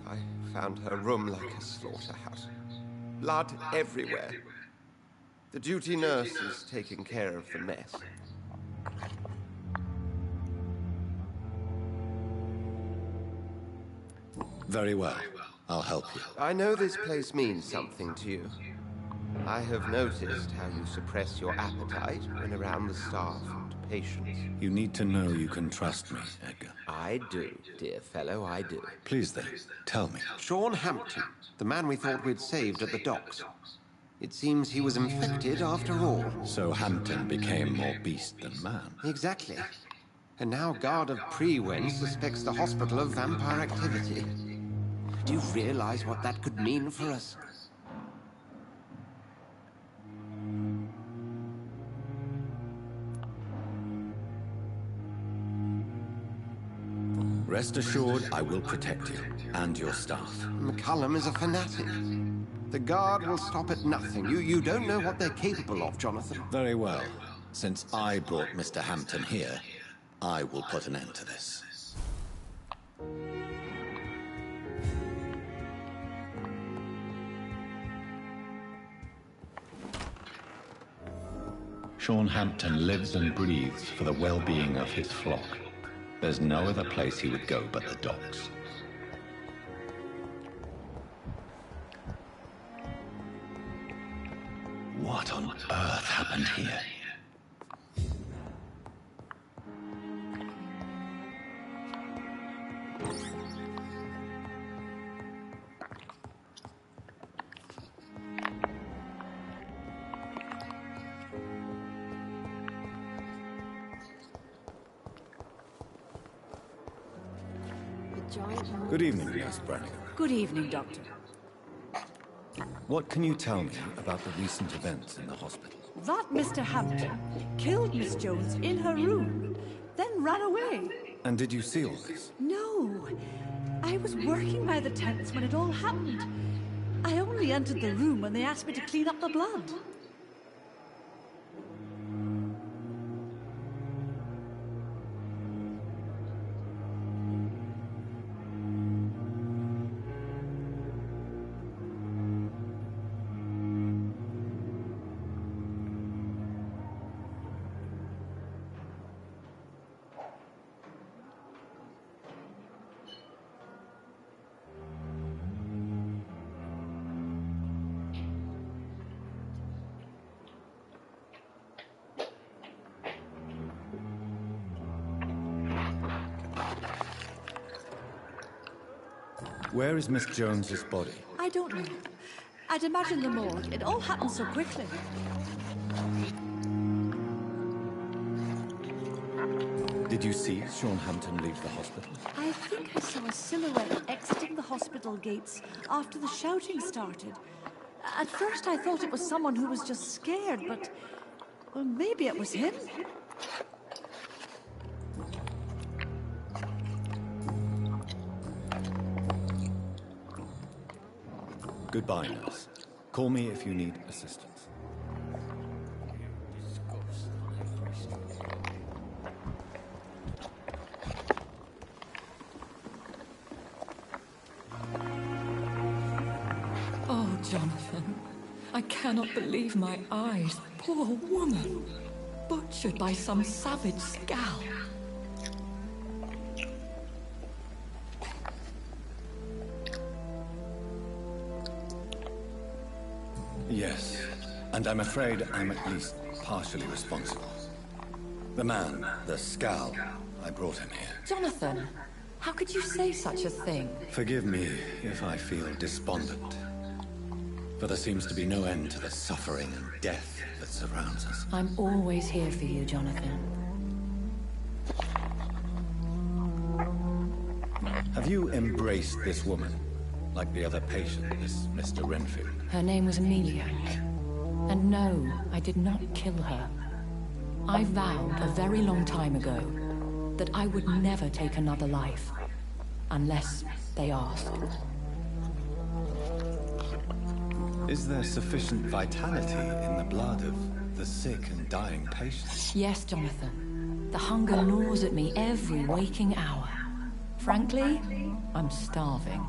I found her room like a slaughterhouse. Blood everywhere. The duty nurse is taking care of the mess. Very well. I'll help you. I know this place means something to you. I have noticed how you suppress your appetite when around the staff and patients. You need to know you can trust me, Edgar. I do, dear fellow, I do. Please then, tell me. Sean Hampton, the man we thought we'd saved at the docks. It seems he was infected after all. So Hampton became more beast than man. Exactly. And now Guard of Prewen suspects the hospital of vampire activity. Do you realize what that could mean for us? Rest assured, I will protect you and your staff. McCullum is a fanatic. The Guard will stop at nothing. You don't know what they're capable of, Jonathan. Very well. Since I brought Mr. Hampton here, I will put an end to this. Sean Hampton lives and breathes for the well-being of his flock. There's no other place he would go but the docks. What on earth happened here? Good evening, Nurse Brannigan. Good evening, Doctor. What can you tell me about the recent events in the hospital? That Mr. Hampton killed Miss Jones in her room, then ran away. And did you see all this? No. I was working by the tents when it all happened. I only entered the room when they asked me to clean up the blood. Where is Miss Jones's body? I don't know. I'd imagine the morgue. It all happened so Did you see Sean Hampton leave the hospital? I think I saw a silhouette exiting the hospital gates after the shouting started. At first I thought it was someone who was just scared, but... well, maybe it was him. Goodbye, nurse. Call me if you need assistance. Oh, Jonathan. I cannot believe my eyes. Poor woman. Butchered by some savage scowl. Yes, and I'm afraid I'm at least partially responsible. The man, the scowl, I brought him here. Jonathan, how could you say such a thing? Forgive me if I feel despondent. For there seems to be no end to the suffering and death that surrounds us. I'm always here for you, Jonathan. Have you embraced this woman? Like the other patient, this Mr. Renfield? Her name was Amelia. And no, I did not kill her. I vowed a very long time ago that I would never take another life. Unless they asked. Is there sufficient vitality in the blood of the sick and dying patients? Yes, Jonathan. The hunger gnaws at me every waking hour. Frankly, I'm starving.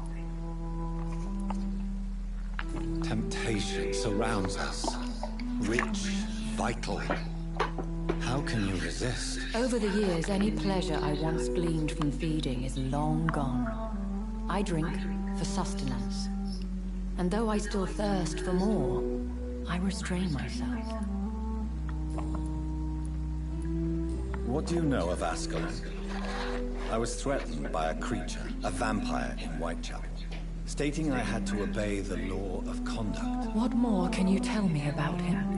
Temptation surrounds us. Rich, vital. How can you resist? Over the years, any pleasure I once gleaned from feeding is long gone. I drink for sustenance. And though I still thirst for more, I restrain myself. What do you know of Ascalon? I was threatened by a creature, a vampire in Whitechapel, stating I had to obey the law of conduct. What more can you tell me about him?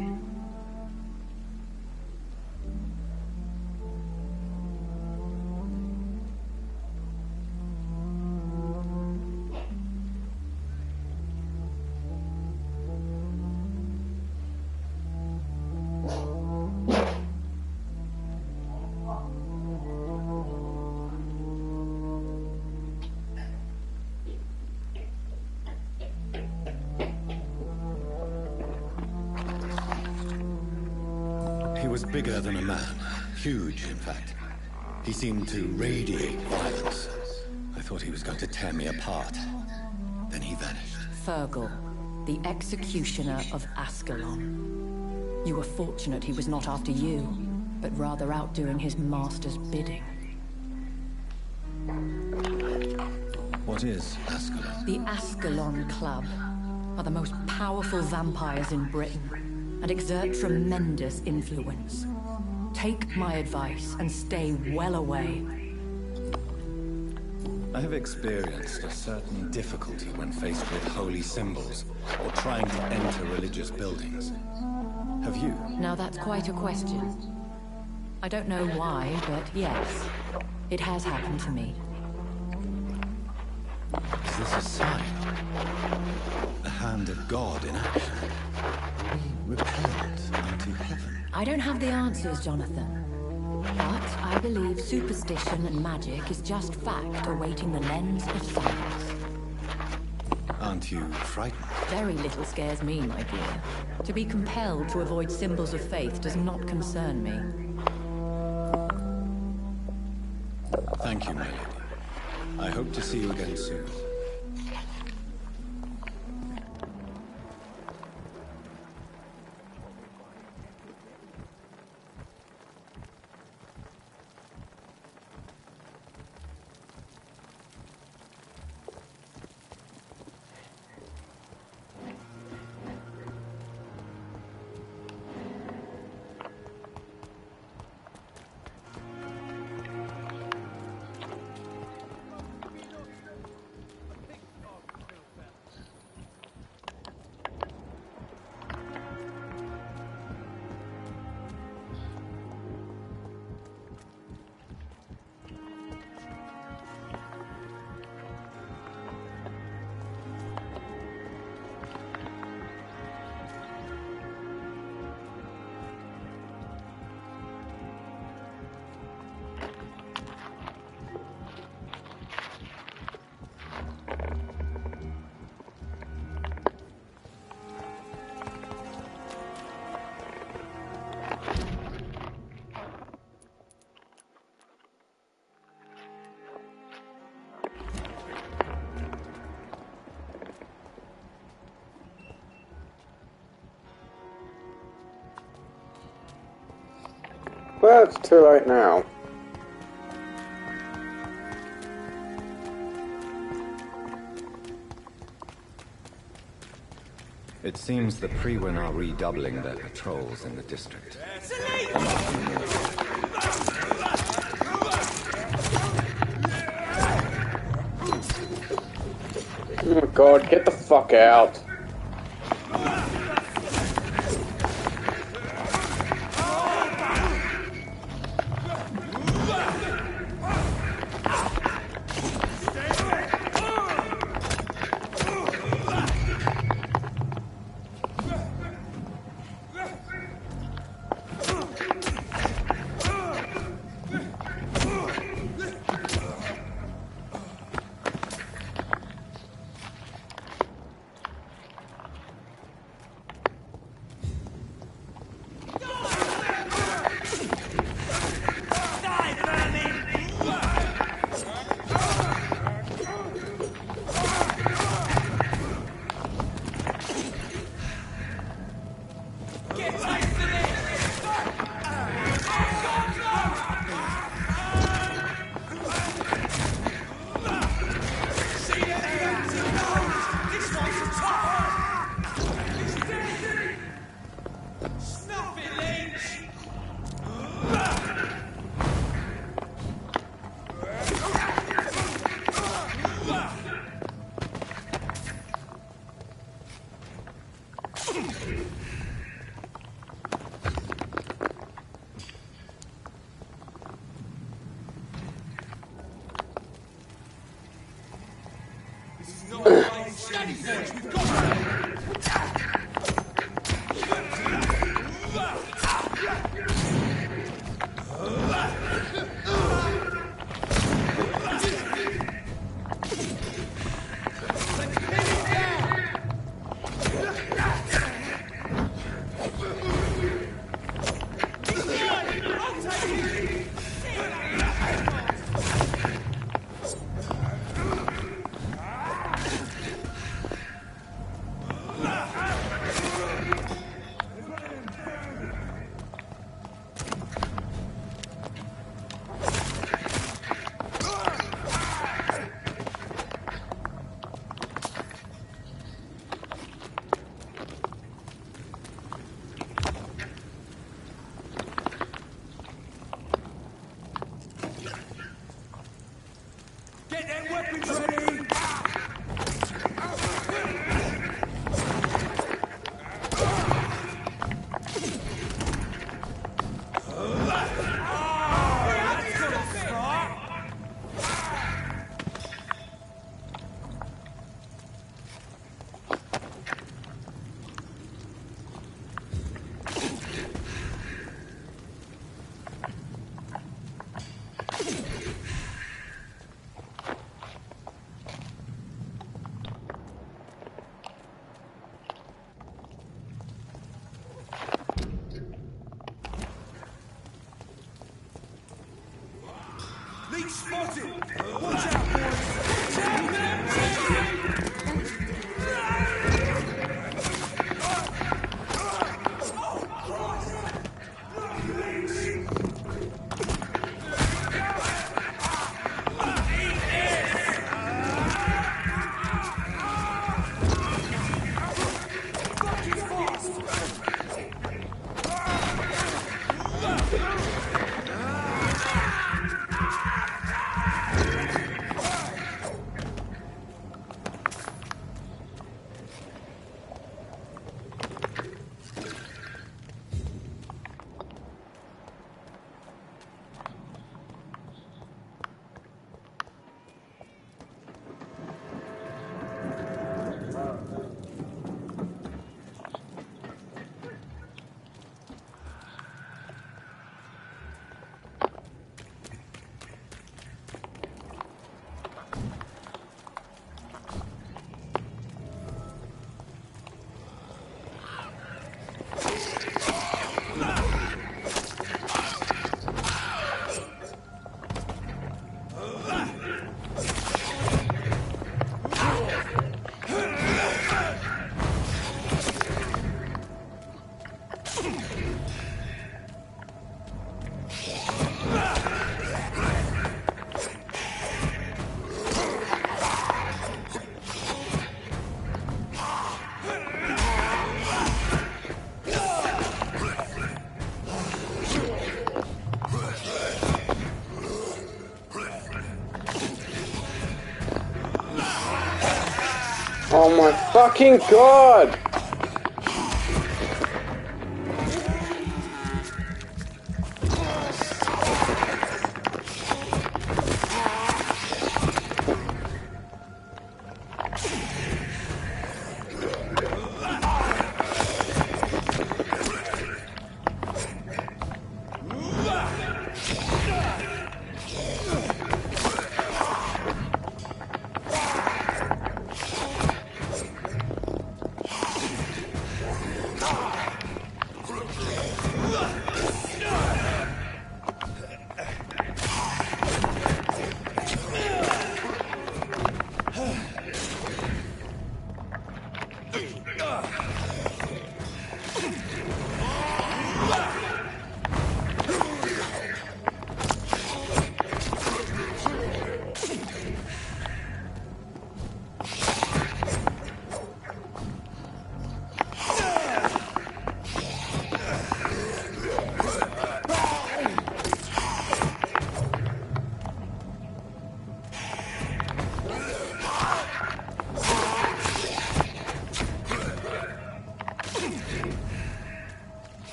He was bigger than a man. Huge, in fact. He seemed to radiate violence. I thought he was going to tear me apart. Then he vanished. Fergal, the executioner of Ascalon. You were fortunate he was not after you, but rather out doing his master's bidding. What is Ascalon? The Ascalon Club are the most powerful vampires in Britain and exert tremendous influence. Take my advice and stay well away. I have experienced a certain difficulty when faced with holy symbols or trying to enter religious buildings. Have you? Now that's quite a question. I don't know why, but yes, it has happened to me. Is this a sign? The hand of God in action? We repelled unto heaven. I don't have the answers, Jonathan. But I believe superstition and magic is just fact awaiting the lens of science. Aren't you frightened? Very little scares me, my dear. To be compelled to avoid symbols of faith does not concern me. Thank you, my lady. I hope to see you again soon. Well, it's too late now. It seems the Priwen are redoubling their patrols in the district. Oh my god, get the fuck out. Leech spotted! Watch out, boys! Oh my fucking god!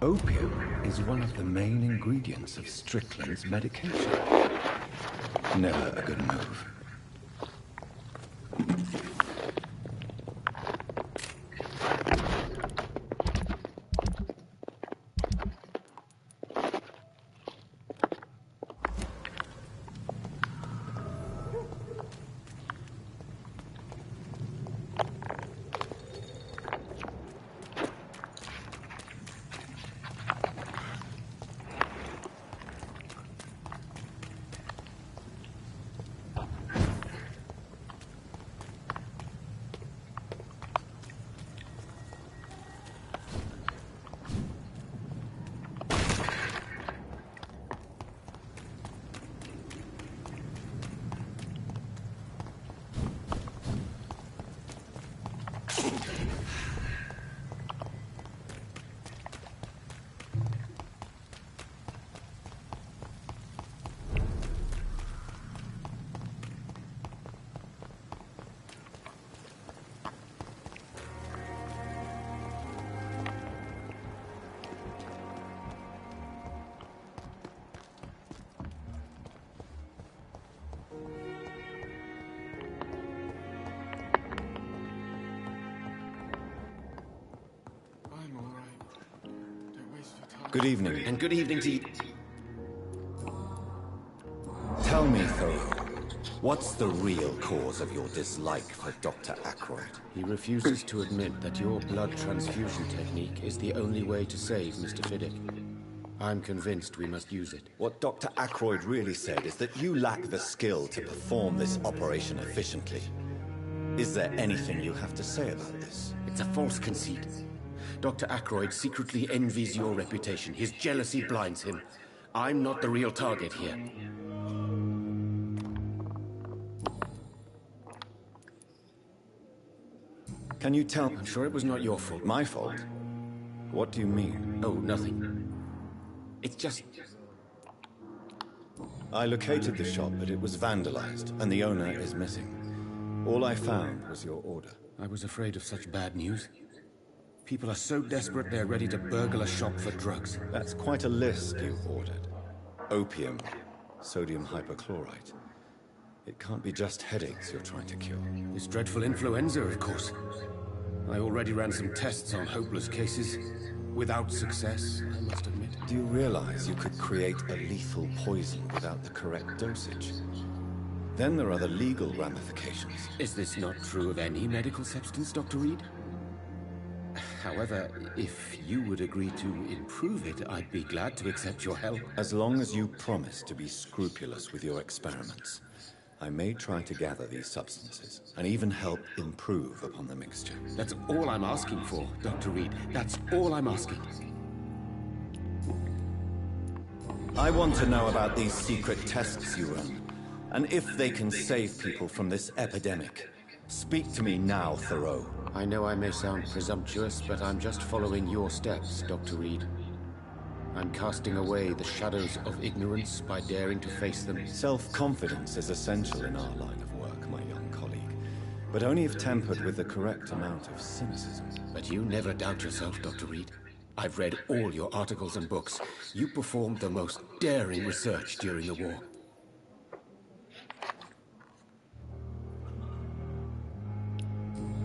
Opium is one of the main ingredients of Strickland's medication. Never a good move. Good evening. And good evening to you. Tell me, Thoreau, what's the real cause of your dislike for Dr. Ackroyd? He refuses to admit that your blood transfusion technique is the only way to save Mr. Fiddick. I'm convinced we must use it. What Dr. Ackroyd really said is that you lack the skill to perform this operation efficiently. Is there anything you have to say about this? It's a false conceit. Dr. Ackroyd secretly envies your reputation. His jealousy blinds him. I'm not the real target here. Can you tell... I'm sure it was not your fault. My fault? What do you mean? Oh, nothing. It's just... I located the shop, but it was vandalized, and the owner is missing. All I found was your order. I was afraid of such bad news. People are so desperate they're ready to burgle a shop for drugs. That's quite a list you've ordered. Opium, sodium hypochlorite. It can't be just headaches you're trying to cure. This dreadful influenza, of course. I already ran some tests on hopeless cases. Without success, I must admit. Do you realize you could create a lethal poison without the correct dosage? Then there are the legal ramifications. Is this not true of any medical substance, Dr. Reed? However, if you would agree to improve it, I'd be glad to accept your help. As long as you promise to be scrupulous with your experiments, I may try to gather these substances, and even help improve upon the mixture. That's all I'm asking for, Dr. Reed. That's all I'm asking. I want to know about these secret tests you run, and if they can save people from this epidemic. Speak to me now, Thoreau. I know I may sound presumptuous, but I'm just following your steps, Dr. Reed. I'm casting away the shadows of ignorance by daring to face them. Self-confidence is essential in our line of work, my young colleague, but only if tempered with the correct amount of cynicism. But you never doubt yourself, Dr. Reed. I've read all your articles and books. You performed the most daring research during the war.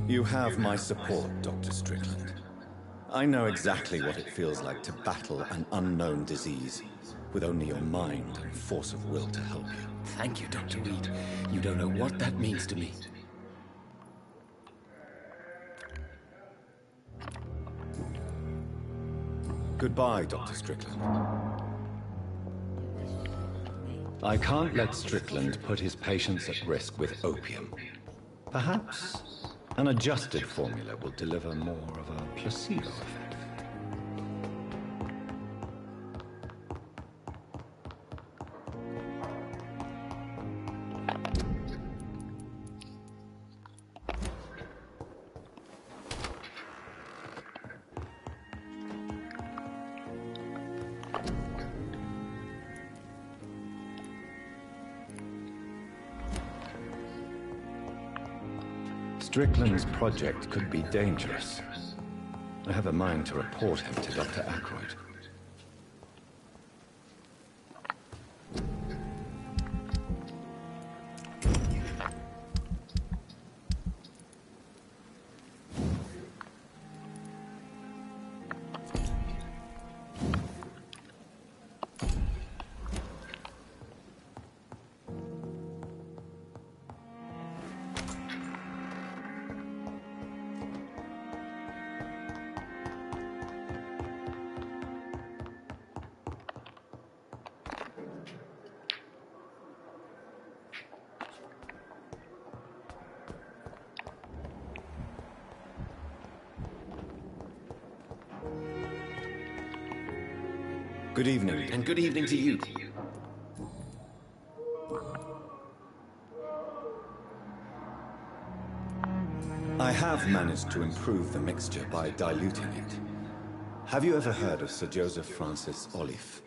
You have my support, Dr. Strickland. I know exactly what it feels like to battle an unknown disease, with only your mind and force of will to help you. Thank you, Dr. Reed. You don't know what that means to me. Goodbye, Dr. Strickland. I can't let Strickland put his patients at risk with opium. Perhaps an adjusted formula will deliver more of a placebo effect. Strickland's project could be dangerous. I have a mind to report him to Dr. Aykroyd. Good evening. And good evening to you. I have managed to improve the mixture by diluting it. Have you ever heard of Sir Joseph Francis Olive,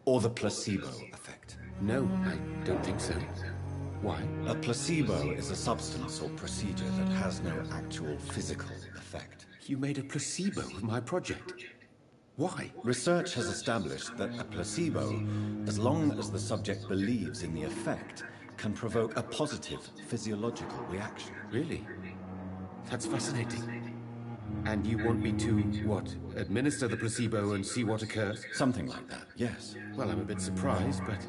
or the placebo effect? No, I don't think so. Why? A placebo is a substance or procedure that has no actual physical effect. You made a placebo of my project. Why? Research has established that a placebo, as long as the subject believes in the effect, can provoke a positive physiological reaction. Really? That's fascinating. And you want me to, what, administer the placebo and see what occurs? Something like that, yes. Well, I'm a bit surprised, but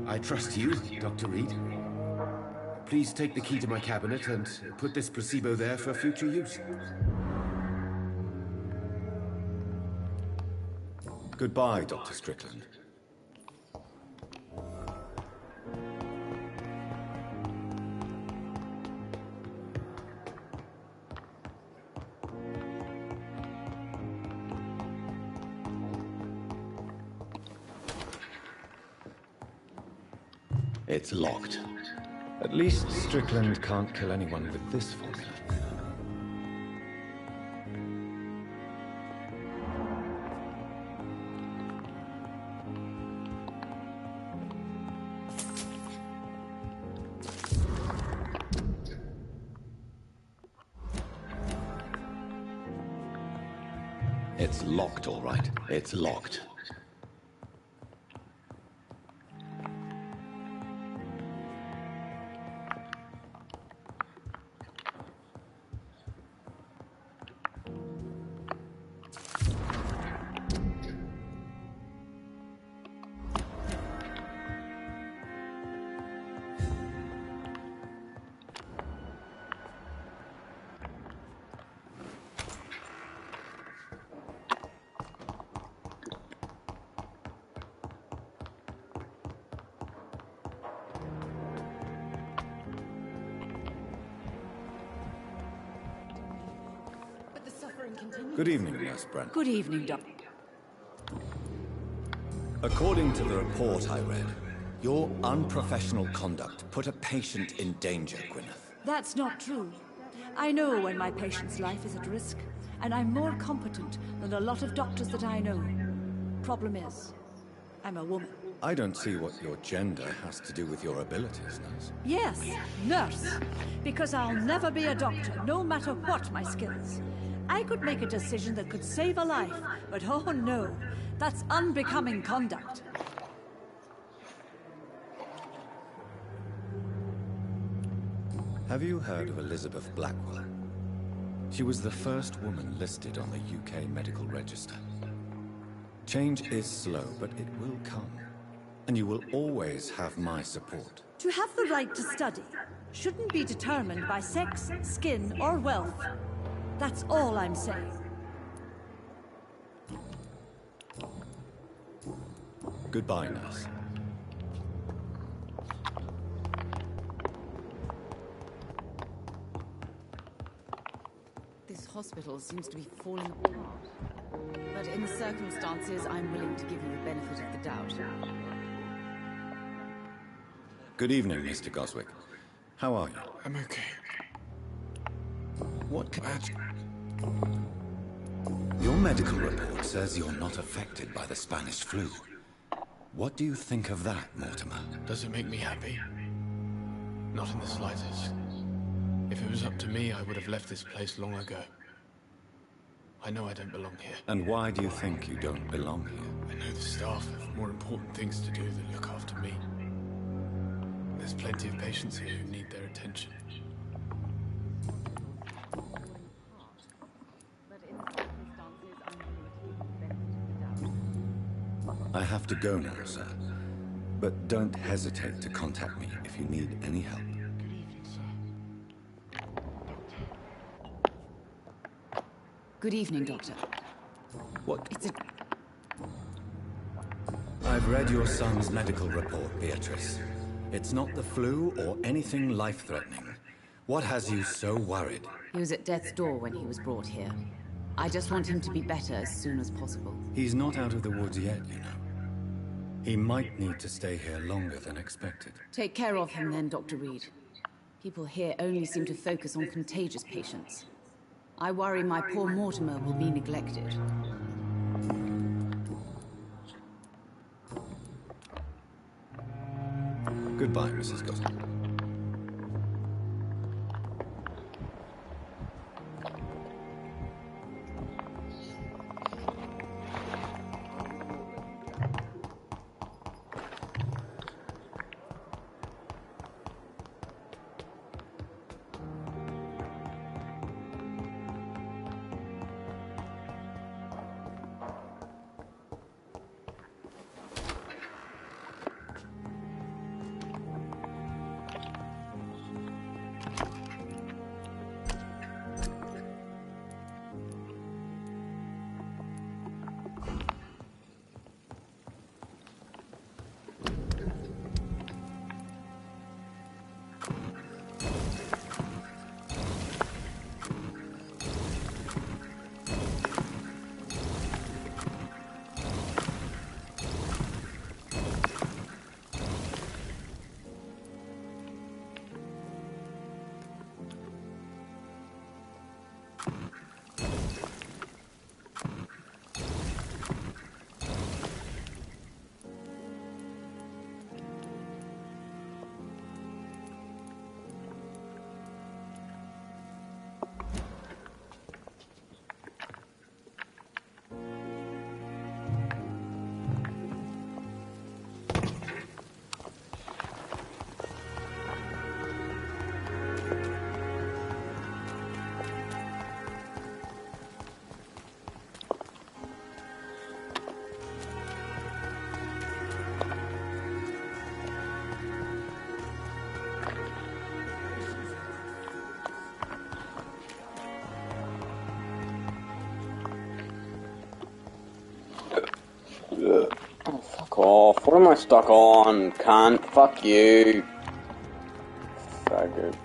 I trust you, Dr. Reed. Please take the key to my cabinet and put this placebo there for future use. Goodbye, Dr. Strickland. It's locked. At least Strickland can't kill anyone with this formula. It's locked, all right. It's locked. Good evening, Nurse Brent. Good evening, Doctor. According to the report I read, your unprofessional conduct put a patient in danger, Gwyneth. That's not true. I know when my patient's life is at risk, and I'm more competent than a lot of doctors that I know. Problem is, I'm a woman. I don't see what your gender has to do with your abilities, nurse. Yes, nurse. Because I'll never be a doctor, no matter what my skills. I could make a decision that could save a life, but oh no, that's unbecoming conduct. Have you heard of Elizabeth Blackwell? She was the first woman listed on the UK Medical Register. Change is slow, but it will come. And you will always have my support. To have the right to study shouldn't be determined by sex, skin, or wealth. That's all I'm saying. Goodbye, nurse. This hospital seems to be falling apart. But in the circumstances, I'm willing to give you the benefit of the doubt. Good evening, Mr. Goswick. How are you? I'm okay. What can... Your medical report says you're not affected by the Spanish flu. What do you think of that, Mortimer? Does it make me happy? Not in the slightest. If it was up to me, I would have left this place long ago. I know I don't belong here. And why do you think you don't belong here? I know the staff have more important things to do than look after me. There's plenty of patients here who need their attention. I have to go now, sir. But don't hesitate to contact me if you need any help. Good evening, Doctor. What? It's a... I've read your son's medical report, Beatrice. It's not the flu or anything life-threatening. What has you so worried? He was at death's door when he was brought here. I just want him to be better as soon as possible. He's not out of the woods yet, you know. He might need to stay here longer than expected. Take care of him then, Dr. Reed. People here only seem to focus on contagious patients. I worry my poor Mortimer will be neglected. Goodbye, Mrs. Gosling. Oh, fuck off. What am I stuck on? Can't. Fuck you. Faggot.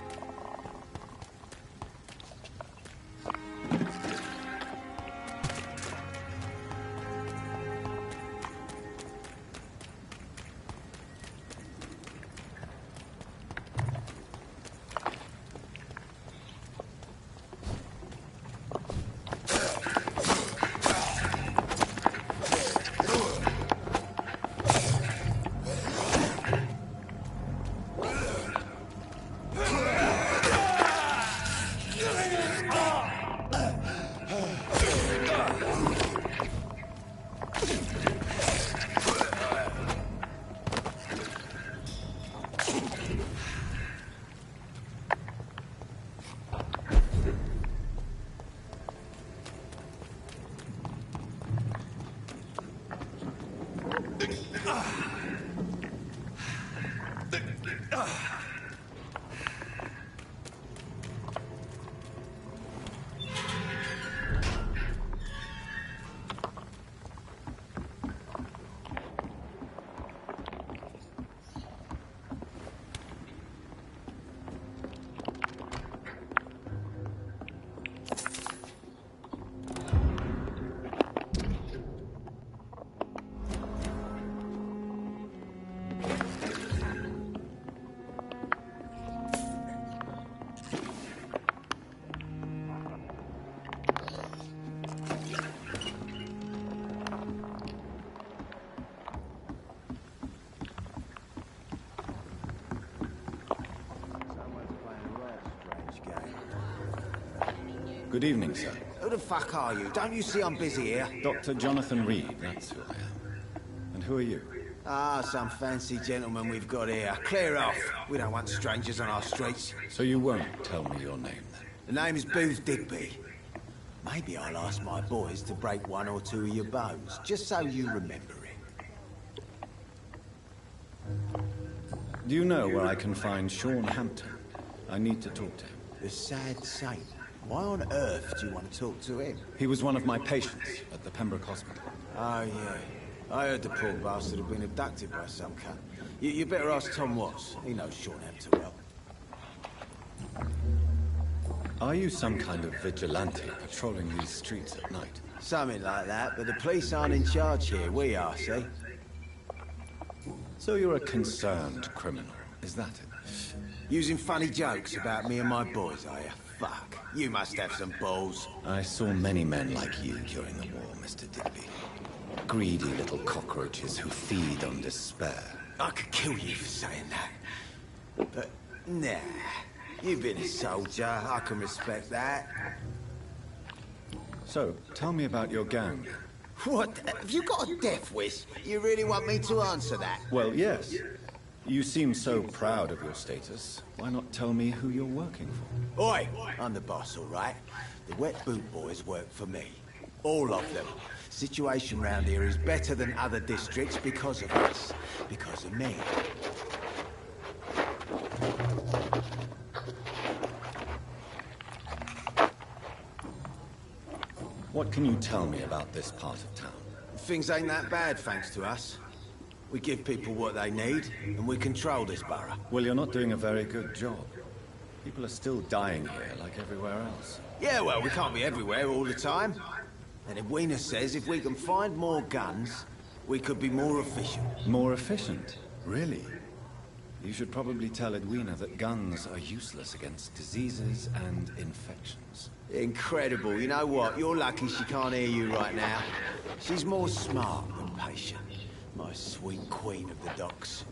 Good evening, sir. Who the fuck are you? Don't you see I'm busy here? Dr. Jonathan Reed, that's who I am. And who are you? Ah, some fancy gentleman we've got here. Clear off. We don't want strangers on our streets. So you won't tell me your name, then? The name is Booth Digby. Maybe I'll ask my boys to break one or two of your bones, just so you remember it. Do you know where I can find Sean Hampton? I need to talk to him. The sad saint. Why on earth do you want to talk to him? He was one of my patients at the Pembroke Hospital. Oh, yeah. I heard the poor bastard had been abducted by some cunt. You better ask Tom Watts. He knows Sean Hampton well. Are you some kind of vigilante patrolling these streets at night? Something like that, but the police aren't in charge here. We are, see? So you're a concerned criminal, is that it? Using funny jokes about me and my boys, are you? Fuck. You must have some balls. I saw many men like you during the war, Mr. Digby. Greedy little cockroaches who feed on despair. I could kill you for saying that. But, nah. You've been a soldier. I can respect that. So, tell me about your gang. What? Have you got a death wish? You really want me to answer that? Well, yes. You seem so proud of your status. Why not tell me who you're working for? Oi! I'm the boss, all right? The Wet Boot Boys work for me. All of them. Situation round here is better than other districts because of us. Because of me. What can you tell me about this part of town? Things ain't that bad, thanks to us. We give people what they need, and we control this borough. Well, you're not doing a very good job. People are still dying here, like everywhere else. Yeah, well, we can't be everywhere all the time. And Edwina says if we can find more guns, we could be more efficient. More efficient? Really? You should probably tell Edwina that guns are useless against diseases and infections. Incredible. You know what? You're lucky she can't hear you right now. She's more smart than patient. My sweet queen of the docks.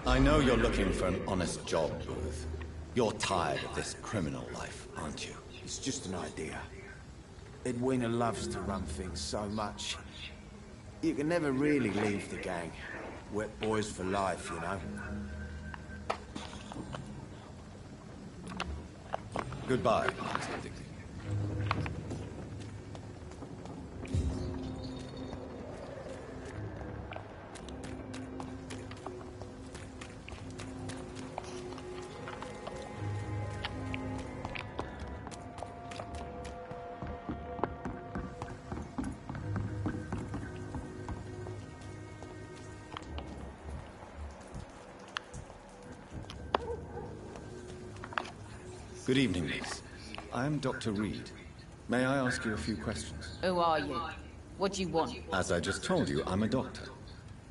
I know you're looking for an honest job, Booth. You're tired of this criminal life, aren't you? It's just an idea. Edwina loves to run things so much. You can never really leave the gang. Wet boys for life, you know. Goodbye, Mr. Digby. Good evening, miss. I am Dr. Reed. May I ask you a few questions? Who are you? What do you want? As I just told you, I'm a doctor.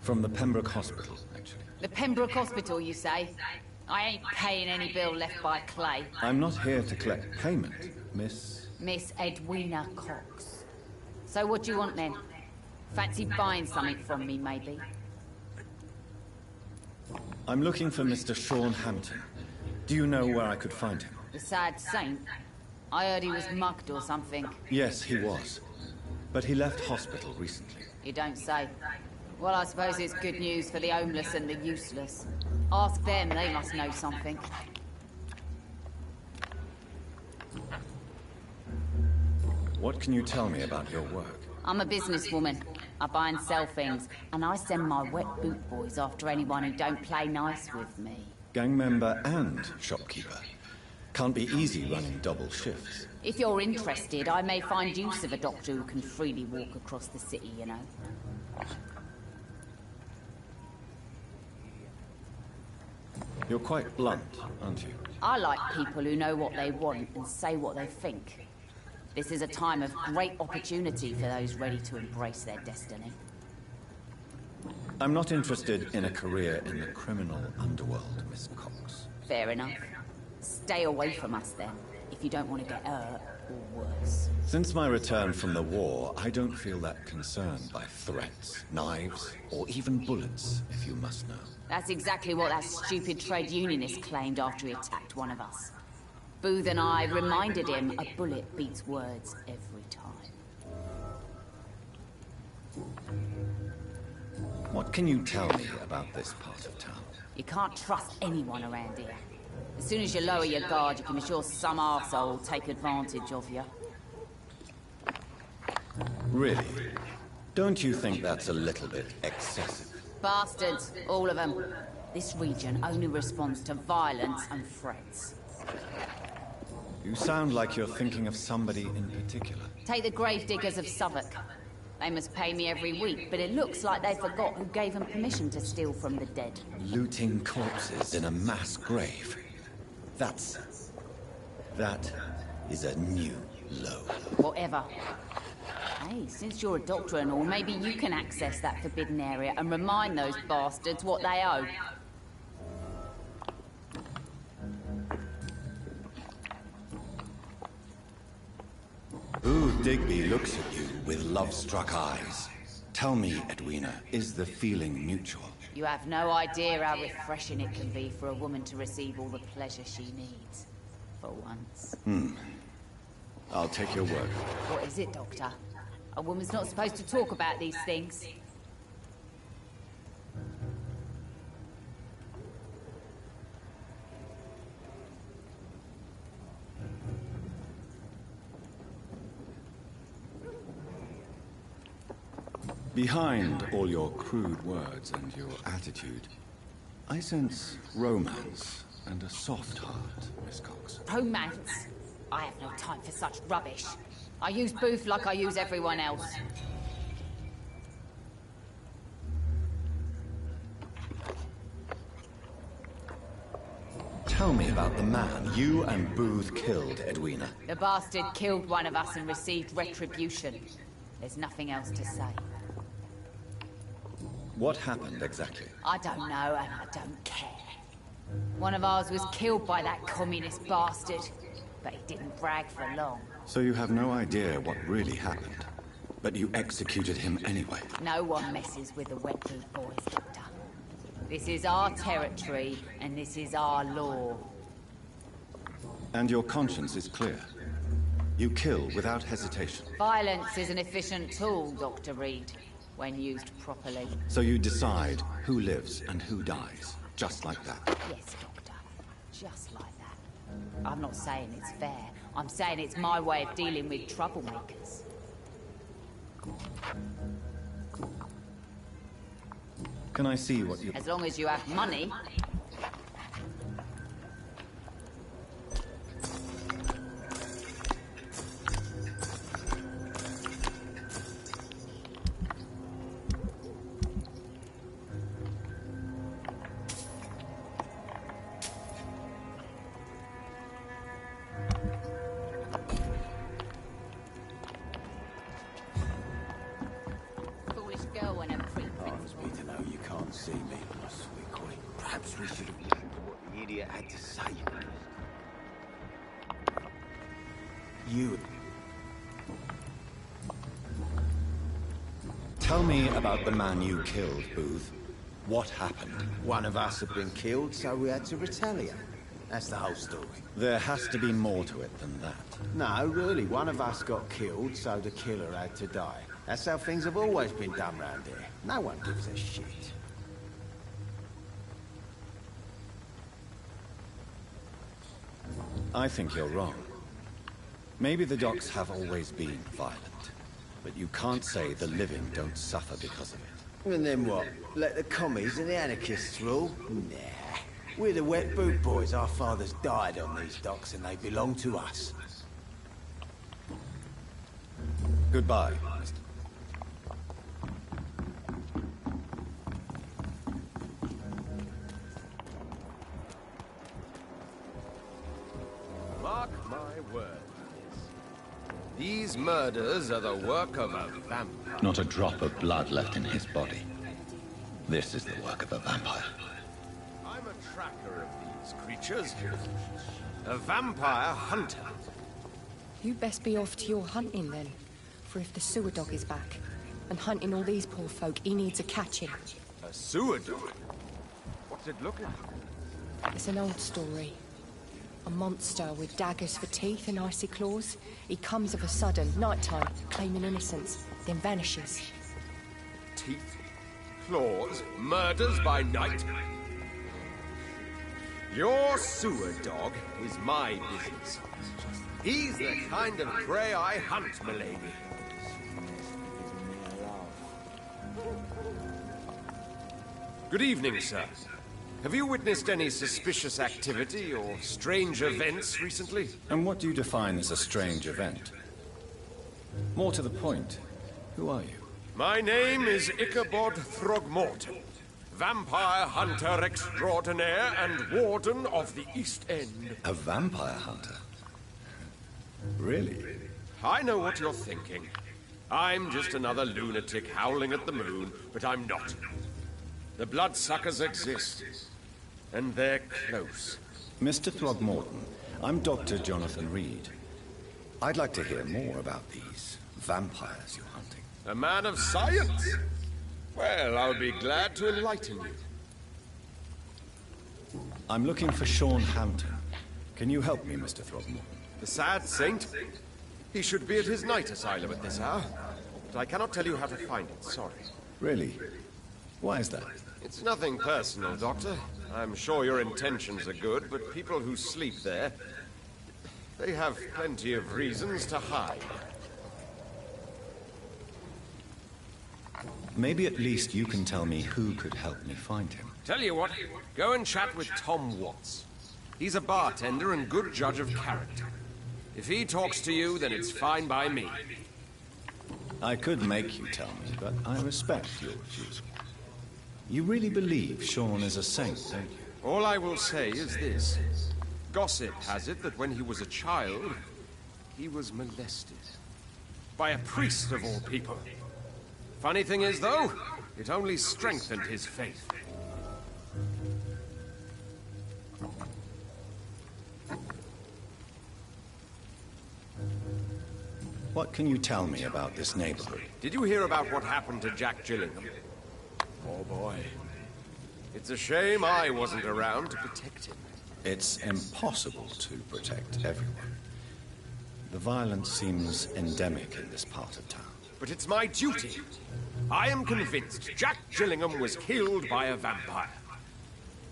From the Pembroke Hospital, actually. The Pembroke Hospital, you say? I ain't paying any bill left by Clay. I'm not here to collect payment, Miss... Miss Edwina Cox. So what do you want then? Fancy buying something from me, maybe? I'm looking for Mr. Sean Hampton. Do you know where I could find him? The sad saint? I heard he was mugged or something. Yes, he was. But he left hospital recently. You don't say. Well, I suppose it's good news for the homeless and the useless. Ask them, they must know something. What can you tell me about your work? I'm a businesswoman. I buy and sell things, and I send my wet boot boys after anyone who don't play nice with me. Gang member and shopkeeper. Can't be easy running double shifts. If you're interested, I may find use of a doctor who can freely walk across the city, you know. You're quite blunt, aren't you? I like people who know what they want and say what they think. This is a time of great opportunity for those ready to embrace their destiny. I'm not interested in a career in the criminal underworld, Miss Cox. Fair enough. Stay away from us then, if you don't want to get hurt or worse. Since my return from the war, I don't feel that concerned by threats, knives, or even bullets, if you must know. That's exactly what that stupid trade unionist claimed after he attacked one of us. Booth and I reminded him a bullet beats words every time. What can you tell me about this part of town? You can't trust anyone around here. As soon as you lower your guard, you can be sure some arsehole will take advantage of you. Really? Don't you think that's a little bit excessive? Bastards, all of them. This region only responds to violence and threats. You sound like you're thinking of somebody in particular. Take the gravediggers of Southwark. They must pay me every week, but it looks like they forgot who gave them permission to steal from the dead. Looting corpses in a mass grave. That is a new low. Whatever. Hey, since you're a doctor and all, maybe you can access that forbidden area and remind those bastards what they owe. Booth Digby looks at you with love-struck eyes. Tell me, Edwina, is the feeling mutual? You have no idea how refreshing it can be for a woman to receive all the pleasure she needs. For once. I'll take your word. What is it, Doctor? A woman's not supposed to talk about these things. Behind all your crude words and your attitude, I sense romance and a soft heart, Miss Cox. Romance? I have no time for such rubbish. I use Booth like I use everyone else. Tell me about the man you and Booth killed, Edwina. The bastard killed one of us and received retribution. There's nothing else to say. What happened exactly? I don't know, and I don't care. One of ours was killed by that communist bastard, but he didn't brag for long. So you have no idea what really happened, but you executed him anyway. No one messes with the wet boot boys, Doctor. This is our territory, and this is our law. And your conscience is clear. You kill without hesitation. Violence is an efficient tool, Dr. Reed, when used properly. So you decide who lives and who dies, just like that? Yes, Doctor. Just like that. I'm not saying it's fair. I'm saying it's my way of dealing with troublemakers. Can I see what you... As long as you have money. Tell me about the man you killed, Booth. What happened? One of us had been killed, so we had to retaliate. That's the whole story. There has to be more to it than that. No, really. One of us got killed, so the killer had to die. That's how things have always been done round here. No one gives a shit. I think you're wrong. Maybe the docks have always been violent, but you can't say the living don't suffer because of it. And then what? Let the commies and the anarchists rule? Nah. We're the wet boot boys. Our fathers died on these docks and they belong to us. Goodbye, Mr. Mark my words. These murders are the work of a vampire. Not a drop of blood left in his body. This is the work of a vampire. I'm a tracker of these creatures. A vampire hunter. You'd best be off to your hunting then. For if the sewer dog is back, and hunting all these poor folk, he needs a catching. A sewer dog? What's it looking like? It's an old story. A monster with daggers for teeth and icy claws. He comes of a sudden, nighttime, claiming innocence, then vanishes. Teeth, claws, murders by night. Your sewer dog is my business. He's the kind of prey I hunt, milady. Good evening, sir. Have you witnessed any suspicious activity or strange events recently? And what do you define as a strange event? More to the point, who are you? My name is Ichabod Throgmorton, vampire hunter extraordinaire and warden of the East End. A vampire hunter? Really? I know what you're thinking. I'm just another lunatic howling at the moon, but I'm not. The bloodsuckers exist, and they're close. Mr. Throgmorton, I'm Dr. Jonathan Reed. I'd like to hear more about these vampires you're hunting. A man of science? Well, I'll be glad to enlighten you. I'm looking for Sean Hampton. Can you help me, Mr. Throgmorton? The sad saint? He should be at his night asylum at this hour. But I cannot tell you how to find it, sorry. Really? Why is that? It's nothing personal, Doctor. I'm sure your intentions are good, but people who sleep there, they have plenty of reasons to hide. Maybe at least you can tell me who could help me find him. Tell you what, go and chat with Tom Watts. He's a bartender and good judge of character. If he talks to you, then it's fine by me. I could make you tell me, but I respect your refusal. You really believe Sean is a saint, don't you? All I will say is this. Gossip has it that when he was a child, he was molested. By a priest of all people. Funny thing is, though, it only strengthened his faith. What can you tell me about this neighborhood? Did you hear about what happened to Jack Gillingham? Oh boy. It's a shame I wasn't around to protect him. It's impossible to protect everyone. The violence seems endemic in this part of town. But it's my duty. I am convinced Jack Gillingham was killed by a vampire.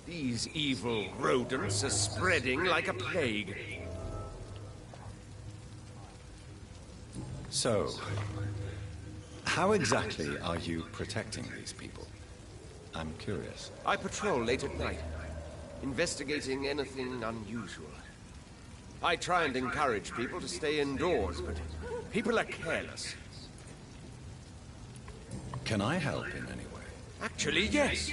These evil rodents are spreading like a plague. So, how exactly are you protecting these people? I'm curious. I patrol late at night, investigating anything unusual. I try and encourage people to stay indoors, but people are careless. Can I help in any way? Actually, yes.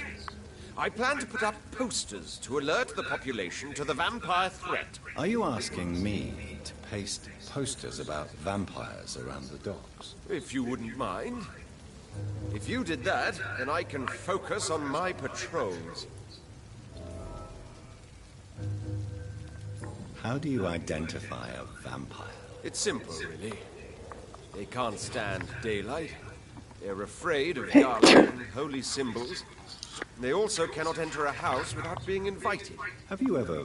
I plan to put up posters to alert the population to the vampire threat. Are you asking me to paste posters about vampires around the docks? If you wouldn't mind. If you did that, then I can focus on my patrols. How do you identify a vampire? It's simple, really. They can't stand daylight. They're afraid of dark and holy symbols. They also cannot enter a house without being invited. Have you ever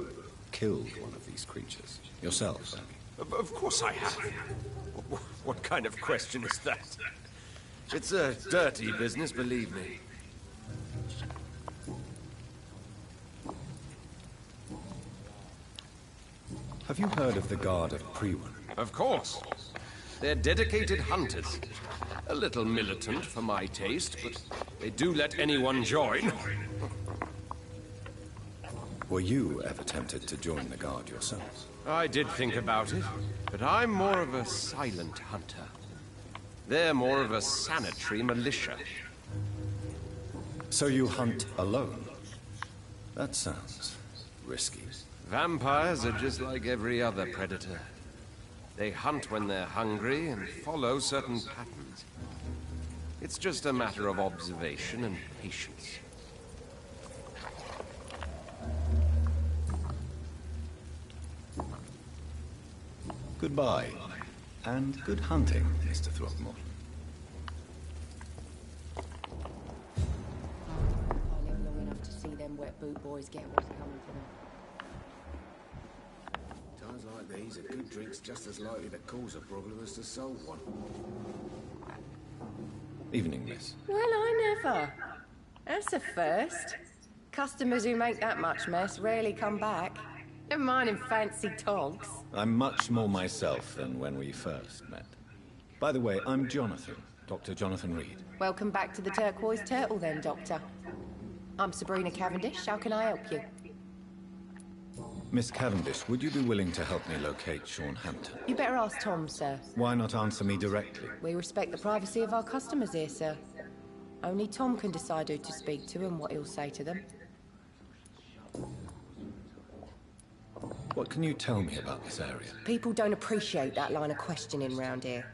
killed one of these creatures? Yourself, Of course I have. What kind of question is that? It's a dirty business, believe me. Have you heard of the Guard of Priwen? Of course. They're dedicated hunters. A little militant for my taste, but they do let anyone join. Were you ever tempted to join the Guard yourself? I did think about it, but I'm more of a silent hunter. They're more of a sanitary militia. So you hunt alone? That sounds risky. Vampires are just like every other predator. They hunt when they're hungry and follow certain patterns. It's just a matter of observation and patience. Goodbye, and good hunting, Mr. Throckmorton. I live long enough to see them wet boot boys get what's coming to them. Times like these, a good drink's just as likely to cause a problem as to solve one. Evening, miss. Well, I never. That's a first. Customers who make that much mess rarely come back. Never mind in fancy togs. I'm much more myself than when we first met. By the way, I'm Jonathan, Dr. Jonathan Reed. Welcome back to the Turquoise Turtle then, Doctor. I'm Sabrina Cavendish. How can I help you? Miss Cavendish, would you be willing to help me locate Sean Hampton? You better ask Tom, sir. Why not answer me directly? We respect the privacy of our customers here, sir. Only Tom can decide who to speak to and what he'll say to them. What can you tell me about this area? People don't appreciate that line of questioning round here.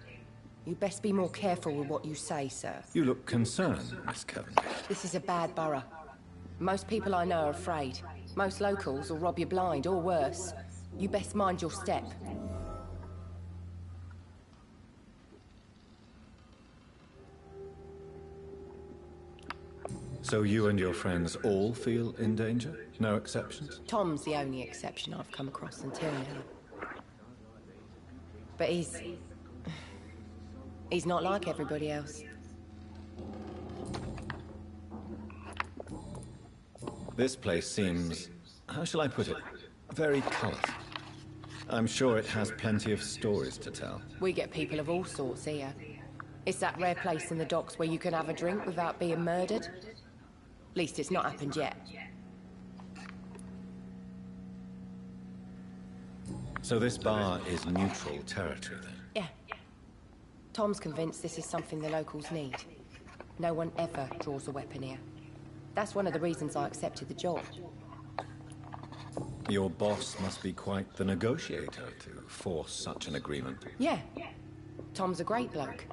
You best be more careful with what you say, sir. You look concerned, Miss Cavendish. This is a bad borough. Most people I know are afraid. Most locals will rob you blind, or worse. You best mind your step. So you and your friends all feel in danger? No exceptions? Tom's the only exception I've come across until now. But he's not like everybody else. This place seems, how shall I put it, very colorful. I'm sure it has plenty of stories to tell. We get people of all sorts here. It's that rare place in the docks where you can have a drink without being murdered. At least it's not happened yet. So this bar is neutral territory then? Yeah. Tom's convinced this is something the locals need. No one ever draws a weapon here. That's one of the reasons I accepted the job. Your boss must be quite the negotiator to force such an agreement. Yeah. Tom's a great bloke.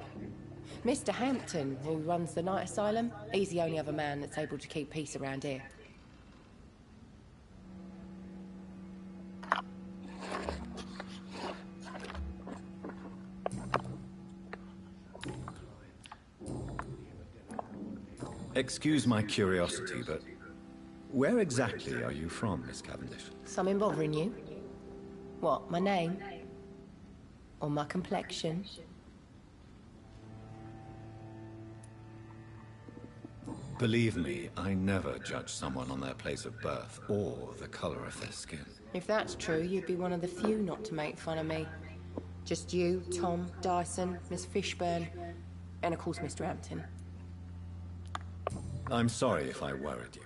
Mr. Hampton, who runs the night asylum, he's the only other man that's able to keep peace around here. Excuse my curiosity, but where exactly are you from, Miss Cavendish? Something bothering you? What, my name? Or my complexion? Believe me, I never judge someone on their place of birth or the color of their skin. If that's true, you'd be one of the few not to make fun of me. Just you, Tom, Dyson, Miss Fishburne, and of course Mr. Hampton. I'm sorry if I worried you.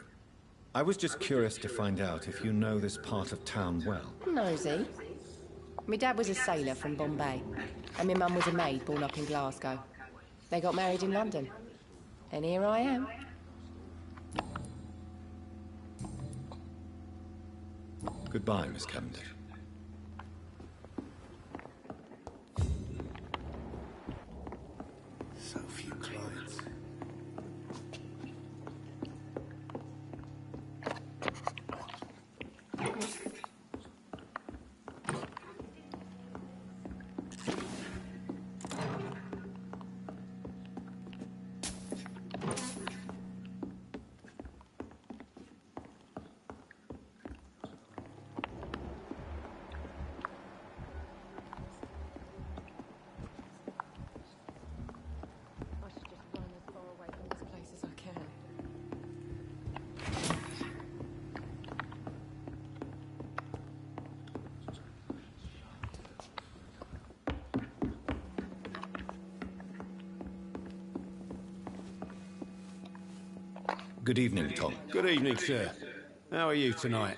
I was just curious to find out if you know this part of town well. Nosy. My dad was a sailor from Bombay, and my mum was a maid born up in Glasgow. They got married in London. And here I am. Goodbye, Miss Cavendish. So few clients. Good evening, Tom. Good evening, sir. How are you tonight?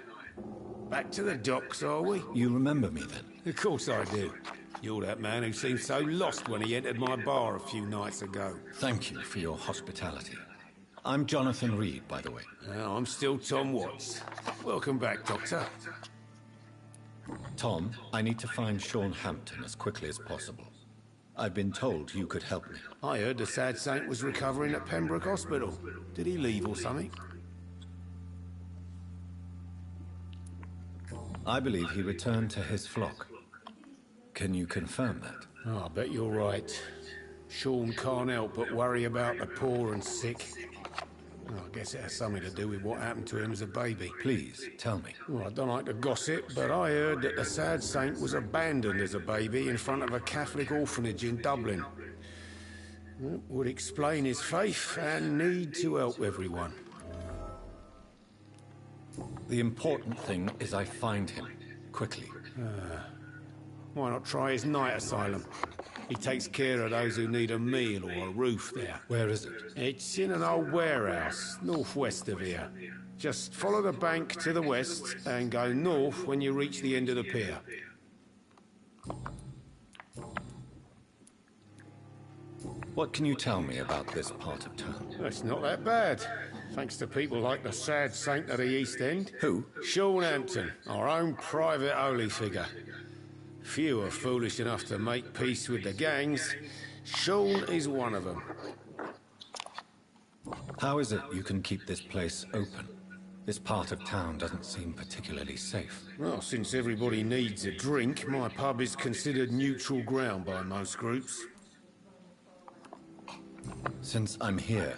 Back to the docks, are we? You remember me then? Of course I do. You're that man who seemed so lost when he entered my bar a few nights ago. Thank you for your hospitality. I'm Jonathan Reed, by the way. I'm still Tom Watts. Welcome back, Doctor. Tom, I need to find Sean Hampton as quickly as possible. I've been told you could help me. I heard the sad saint was recovering at Pembroke Hospital. Did he leave or something? I believe he returned to his flock. Can you confirm that? Oh, I bet you're right. Sean can't help but worry about the poor and sick. Oh, I guess it has something to do with what happened to him as a baby. Please, tell me. Well, I don't like to gossip, but I heard that the sad saint was abandoned as a baby in front of a Catholic orphanage in Dublin. That would explain his faith and need to help everyone. The important thing is I find him, quickly. Why not try his night asylum? He takes care of those who need a meal or a roof there. Where is it? It's in an old warehouse, northwest of here. Just follow the bank to the west and go north when you reach the end of the pier. What can you tell me about this part of town? It's not that bad. Thanks to people like the sad saint of the East End. Who? Sean Hampton, our own private holy figure. Few are foolish enough to make peace with the gangs. Sean is one of them. How is it you can keep this place open? This part of town doesn't seem particularly safe. Well, since everybody needs a drink, my pub is considered neutral ground by most groups. Since I'm here,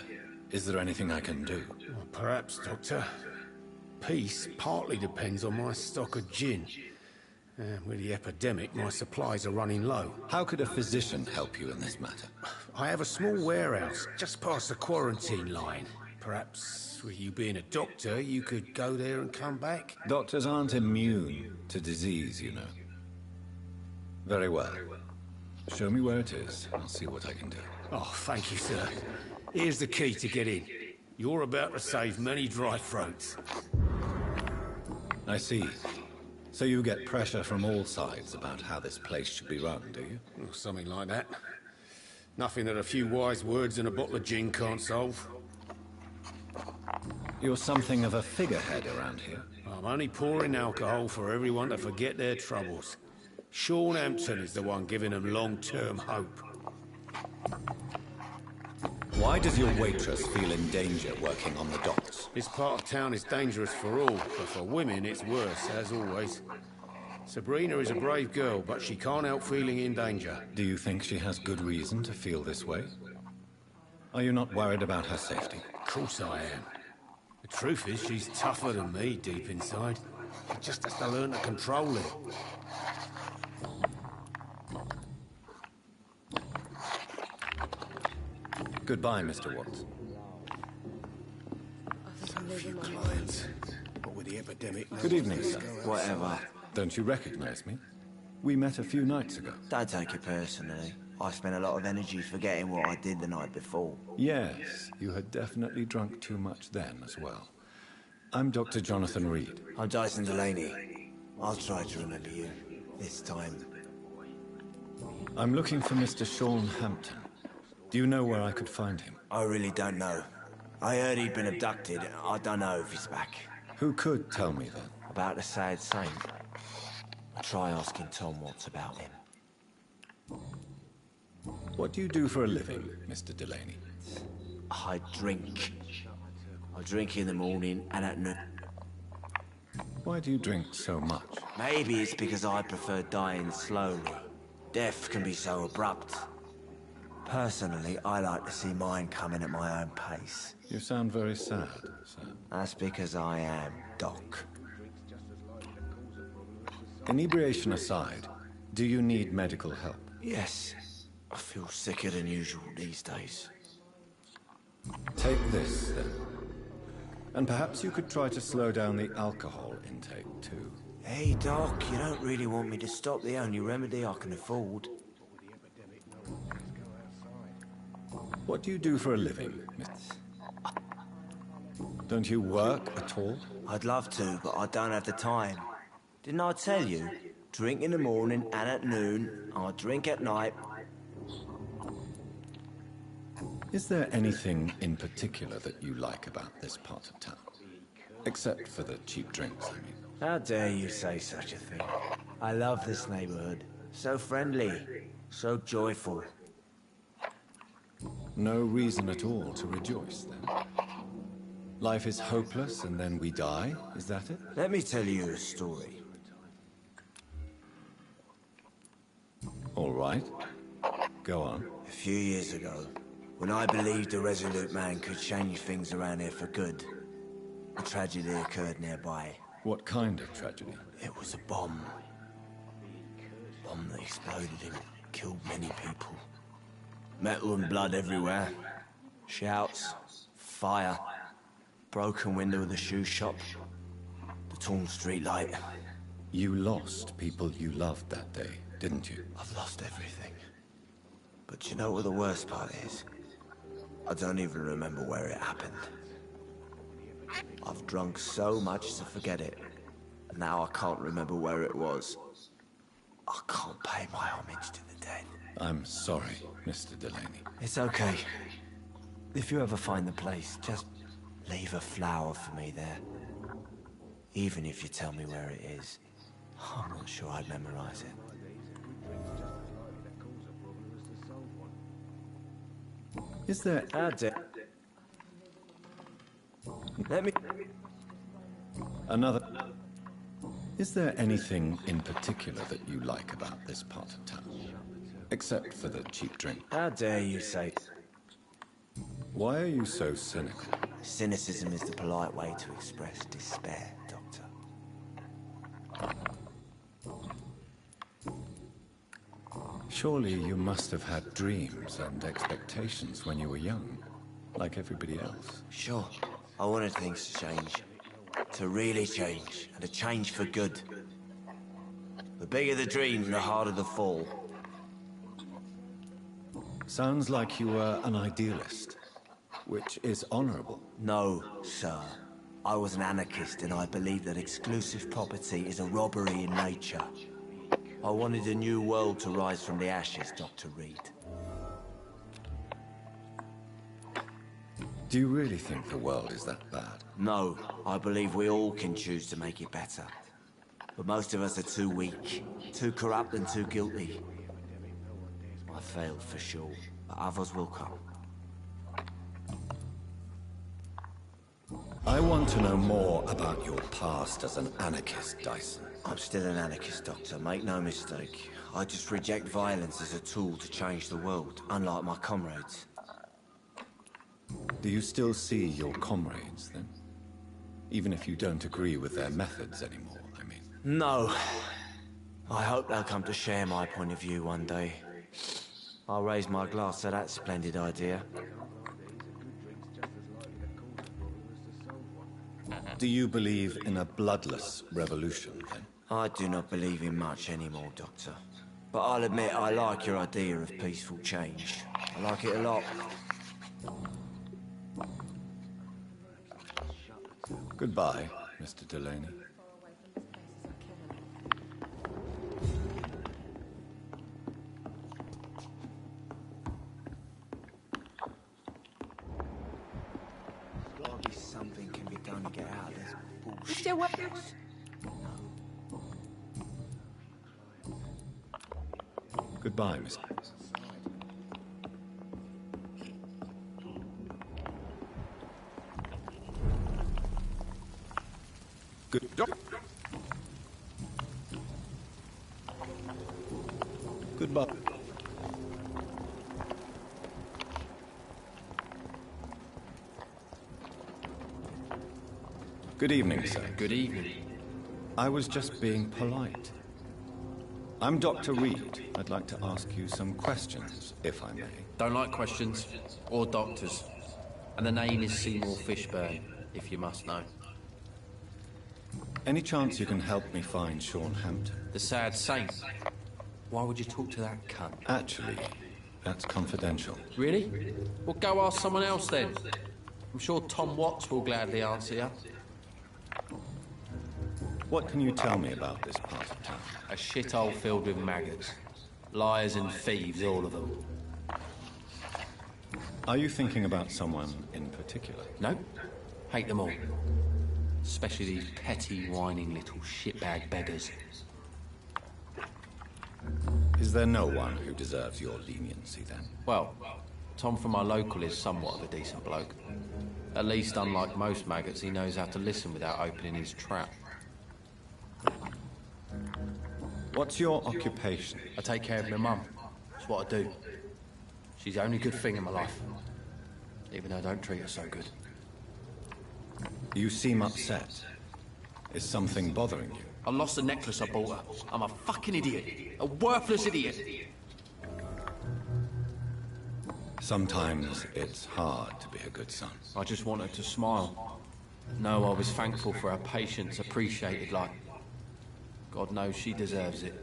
is there anything I can do? Well, perhaps, Doctor. Peace partly depends on my stock of gin. With the epidemic, my supplies are running low. How could a physician help you in this matter? I have a small warehouse just past the quarantine line. Perhaps, with you being a doctor, you could go there and come back? Doctors aren't immune to disease, you know. Very well. Show me where it is. I'll see what I can do. Oh, thank you, sir. Here's the key to get in. You're about to save many dry throats. I see. So you get pressure from all sides about how this place should be run, do you? Well, something like that. Nothing that a few wise words and a bottle of gin can't solve. You're something of a figurehead around here. I'm only pouring alcohol for everyone to forget their troubles. Sean Hampton is the one giving them long-term hope. Why does your waitress feel in danger working on the docks? This part of town is dangerous for all, but for women it's worse, as always. Sabrina is a brave girl, but she can't help feeling in danger. Do you think she has good reason to feel this way? Are you not worried about her safety? Of course I am. The truth is, she's tougher than me deep inside. She just has to learn to control it. Goodbye, Mr. Watts. Clients. What with the epidemic? Good evening, sir. Whatever. Don't you recognize me? We met a few nights ago. Don't take it personally. I spent a lot of energy forgetting what I did the night before. Yes, you had definitely drunk too much then as well. I'm Dr. Jonathan Reed. I'm Dyson Delaney. I'll try to remember you. This time. I'm looking for Mr. Sean Hampton. Do you know where I could find him? I really don't know. I heard he'd been abducted. I don't know if he's back. Who could tell me then? About the sad saint. I'll try asking Tom Watts about him. What do you do for a living, Mr. Delaney? I drink. I drink in the morning and at noon. Why do you drink so much? Maybe it's because I prefer dying slowly. Death can be so abrupt. Personally, I like to see mine coming at my own pace. You sound very sad, sir. That's because I am, Doc. Inebriation aside, do you need medical help? Yes. I feel sicker than usual these days. Take this, then. And perhaps you could try to slow down the alcohol intake, too. Hey, Doc, you don't really want me to stop the only remedy I can afford. What do you do for a living, Miss? Don't you work at all? I'd love to, but I don't have the time. Didn't I tell you? Drink in the morning and at noon. I drink at night. Is there anything in particular that you like about this part of town? Except for the cheap drinks, I mean. How dare you say such a thing? I love this neighborhood. So friendly, so joyful. No reason at all to rejoice, then? Life is hopeless and then we die, is that it? Let me tell you a story. All right. Go on. A few years ago, when I believed a resolute man could change things around here for good, a tragedy occurred nearby. What kind of tragedy? It was a bomb. Bomb that exploded and killed many people. Metal and blood everywhere. Shouts, fire, broken window of the shoe shop, the torn street light. You lost people you loved that day, didn't you? I've lost everything. But you know what the worst part is? I don't even remember where it happened. I've drunk so much to forget it, and now I can't remember where it was. I can't pay my homage to the dead. I'm sorry, Mr. Delaney. It's okay. If you ever find the place, just leave a flower for me there. Even if you tell me where it is, I'm not sure I'd memorize it. Is there... Let me... Another... Is there anything in particular that you like about this part of town? Except for the cheap drink. How dare you say... Why are you so cynical? Cynicism is the polite way to express despair, Doctor. Surely you must have had dreams and expectations when you were young, like everybody else. Sure. I wanted things to change. To really change, and to change for good. The bigger the dream, the harder the fall. Sounds like you were an idealist, which is honorable. No, sir. I was an anarchist, and I believed that exclusive property is a robbery in nature. I wanted a new world to rise from the ashes, Dr. Reed. Do you really think the world is that bad? No, I believe we all can choose to make it better. But most of us are too weak, too corrupt and too guilty. I failed for sure, but others will come. I want to know more about your past as an anarchist, Dyson. I'm still an anarchist, Doctor, make no mistake. I just reject violence as a tool to change the world, unlike my comrades. Do you still see your comrades, then? Even if you don't agree with their methods anymore, I mean. No. I hope they'll come to share my point of view one day. I'll raise my glass to that splendid idea. Do you believe in a bloodless revolution, then? I do not believe in much anymore, Doctor. But I'll admit I like your idea of peaceful change. I like it a lot. Goodbye, Mr. Delaney. Gotta be something can be done to get out of this bullshit. Still working? Goodbye, Miss. Good. Goodbye. Good evening, sir. Good evening. I was just being polite. I'm Dr. Reed. I'd like to ask you some questions, if I may. Don't like questions, or doctors. And the name is Seymour Fishburne, if you must know. Any chance you can help me find Sean Hampton? The sad saint. Why would you talk to that cunt? Actually, that's confidential. Really? Well, go ask someone else then. I'm sure Tom Watts will gladly answer you. What can you tell me about this part of town? A shithole filled with maggots. Liars and thieves, all of them. Are you thinking about someone in particular? No. Hate them all. Especially these petty, whining little shitbag beggars. Is there no one who deserves your leniency, then? Well, Tom from our local is somewhat of a decent bloke. At least, unlike most maggots, he knows how to listen without opening his trap. What's your occupation? I take care of my mum. That's what I do. She's the only good thing in my life. Even though I don't treat her so good. You seem upset. Is something bothering you? I lost the necklace I bought her. I'm a fucking idiot. A worthless idiot. Sometimes it's hard to be a good son. I just want her to smile. No, I was thankful for her patience, appreciated like... God knows she deserves it.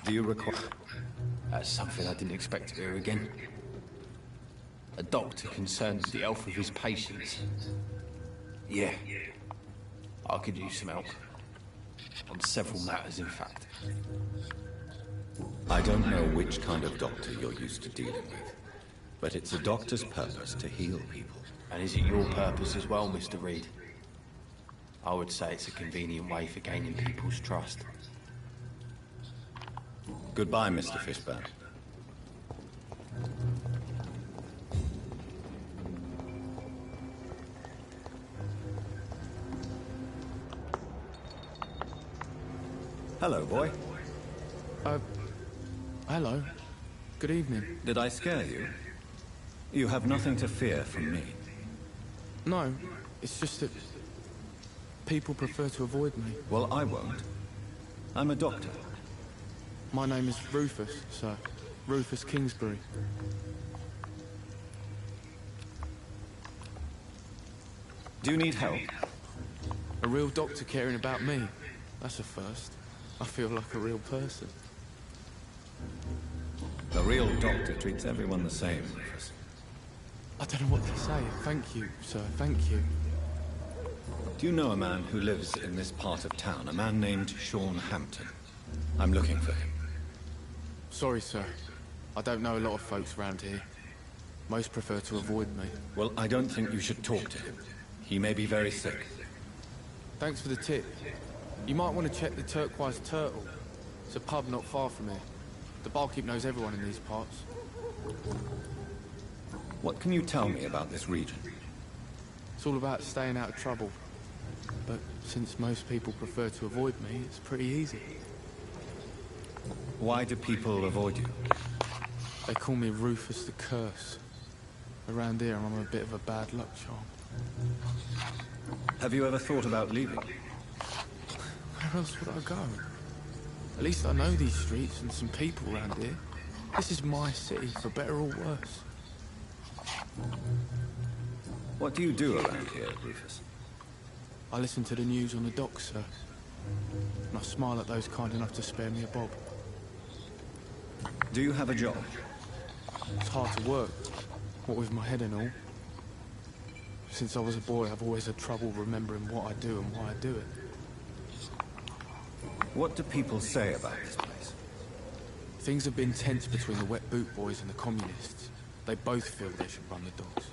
Do you require... That's something I didn't expect to hear again. A doctor concerned with the health of his patients. Yeah. I could use some help. On several matters, in fact. I don't know which kind of doctor you're used to dealing with, but it's a doctor's purpose to heal people. And is it your purpose as well, Mr. Reed? I would say it's a convenient way for gaining people's trust. Goodbye, Mr. Fishburne. Hello, boy. Hello. Good evening. Did I scare you? You have nothing to fear from me. No, it's just that people prefer to avoid me. Well, I won't. I'm a doctor. My name is Rufus, sir. Rufus Kingsbury. Do you need help? A real doctor caring about me. That's a first. I feel like a real person. A real doctor treats everyone the same, Rufus. I don't know what to say. Thank you, sir. Thank you. Do you know a man who lives in this part of town? A man named Sean Hampton. I'm looking for him. Sorry, sir. I don't know a lot of folks around here. Most prefer to avoid me. Well, I don't think you should talk to him. He may be very sick. Thanks for the tip. You might want to check the Turquoise Turtle. It's a pub not far from here. The barkeep knows everyone in these parts. What can you tell me about this region? It's all about staying out of trouble. But since most people prefer to avoid me, it's pretty easy. Why do people avoid you? They call me Rufus the Curse. Around here, I'm a bit of a bad luck charm. Have you ever thought about leaving? Where else would I go? At least I know these streets and some people around here. This is my city, for better or worse. What do you do around here, Rufus? I listen to the news on the docks, sir. And I smile at those kind enough to spare me a bob. Do you have a job? It's hard to work, what with my head and all. Since I was a boy, I've always had trouble remembering what I do and why I do it. What do people say about this place? Things have been tense between the Wet Boot Boys and the Communists. They both feel they should run the docks.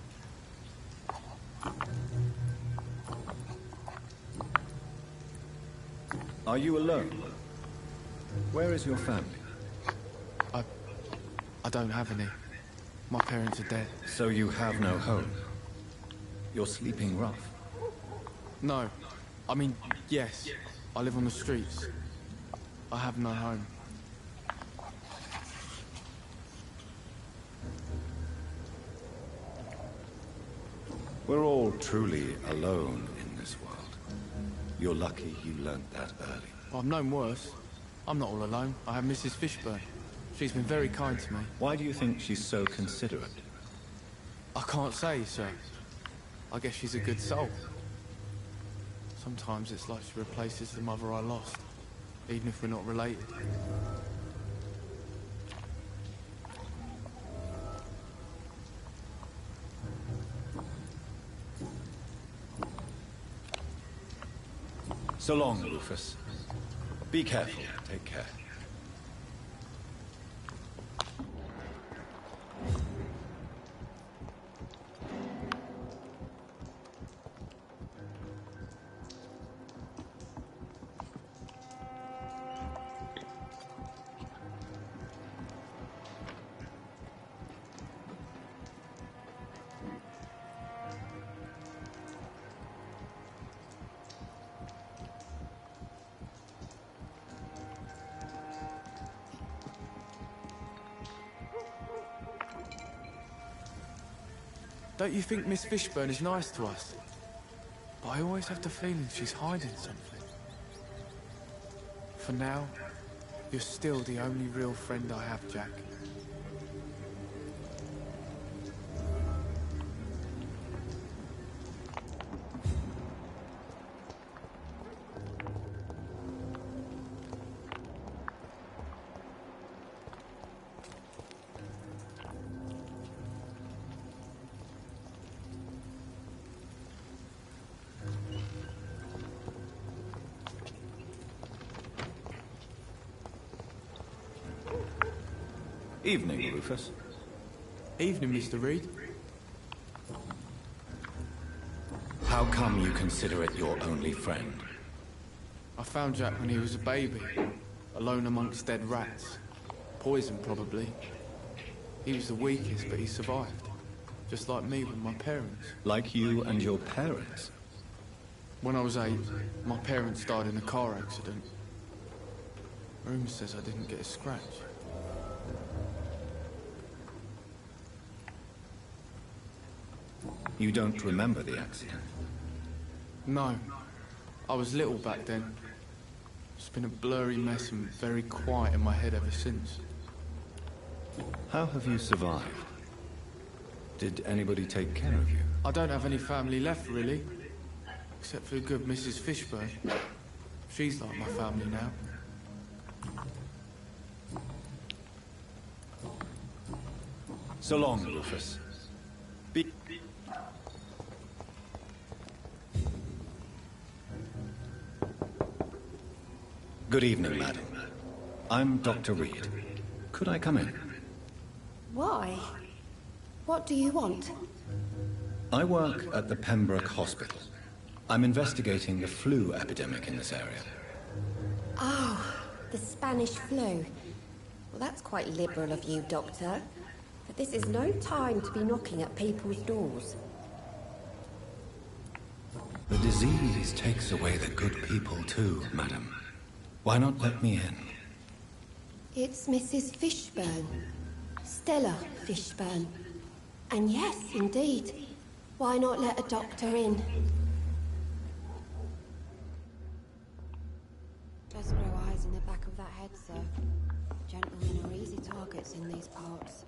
Are you alone? Where is your family? I don't have any. My parents are dead. So you have no home? You're sleeping rough? No. I mean, yes. I live on the streets. I have no home. We're all truly alone in this world. You're lucky you learnt that early. I've known worse. I'm not all alone. I have Mrs. Fishburne. She's been very kind to me. Why do you think she's so considerate? I can't say, sir. I guess she's a good soul. Sometimes it's like she replaces the mother I lost, even if we're not related. So long, Rufus. Be careful. Take care. Don't you think Miss Fishburne is nice to us? But I always have the feeling she's hiding something. For now, you're still the only real friend I have, Jack. Evening, Rufus. Evening, Mr. Reed. How come you consider it your only friend? I found Jack when he was a baby, alone amongst dead rats. Poison, probably. He was the weakest, but he survived. Just like me with my parents. Like you and your parents? When I was 8, my parents died in a car accident. Rumour says I didn't get a scratch. You don't remember the accident? No. I was little back then. It's been a blurry mess and very quiet in my head ever since. How have you survived? Did anybody take care of you? I don't have any family left, really. Except for the good Mrs. Fishburne. She's like my family now. So long, Rufus. Good evening, madam. I'm Dr. Reed. Could I come in? Why? What do you want? I work at the Pembroke Hospital. I'm investigating the flu epidemic in this area. Oh, the Spanish flu. Well, that's quite liberal of you, Doctor. But this is no time to be knocking at people's doors. The disease takes away the good people too, madam. Why not let me in? It's Mrs. Fishburne. Stella Fishburne. And yes, indeed. Why not let a doctor in? Just grow eyes in the back of that head, sir. Gentlemen are easy targets in these parts.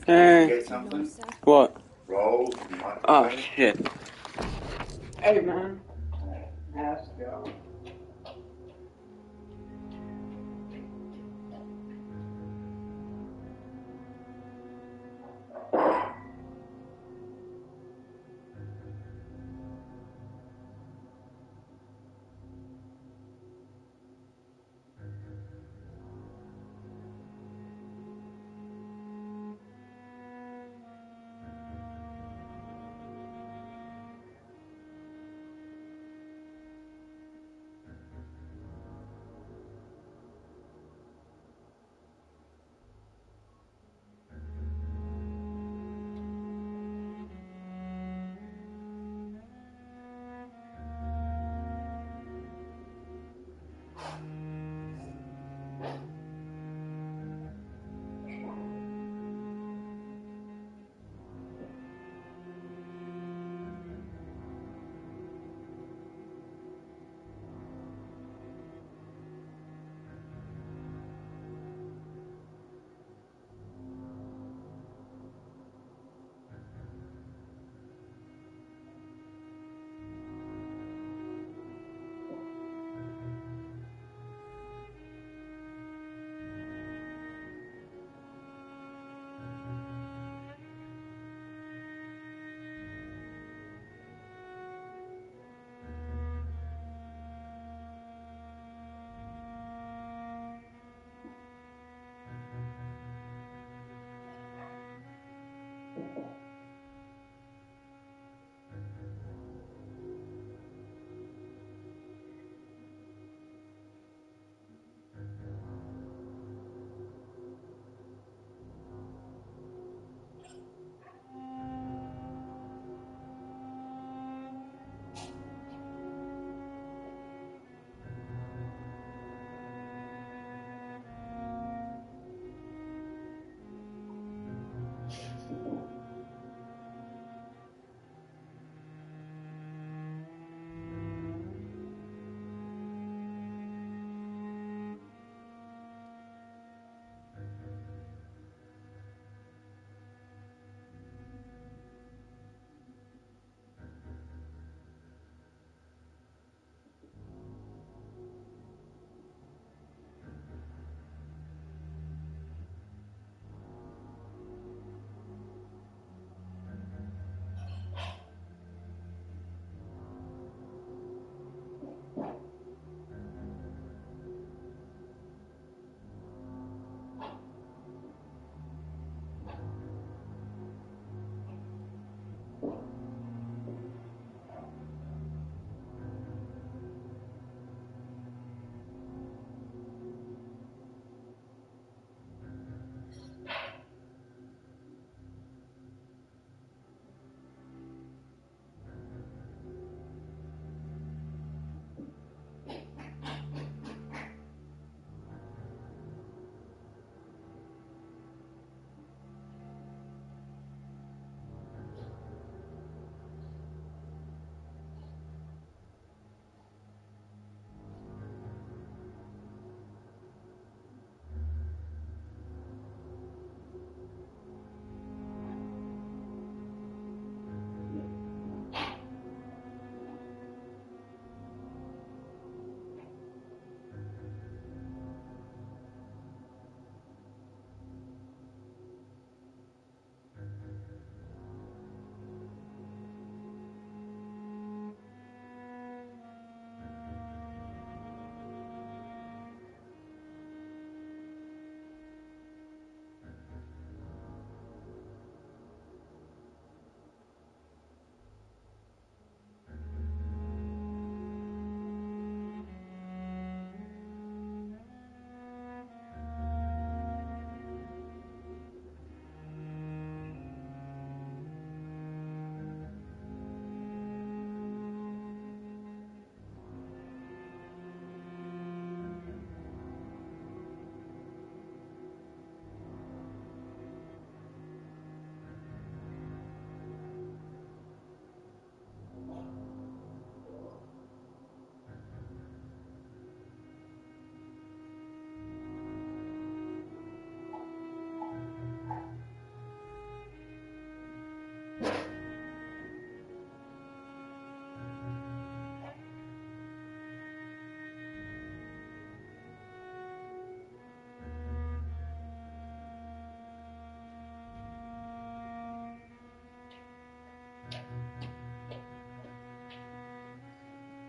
Hey. What? Oh, shit. Hey, man. Let's go.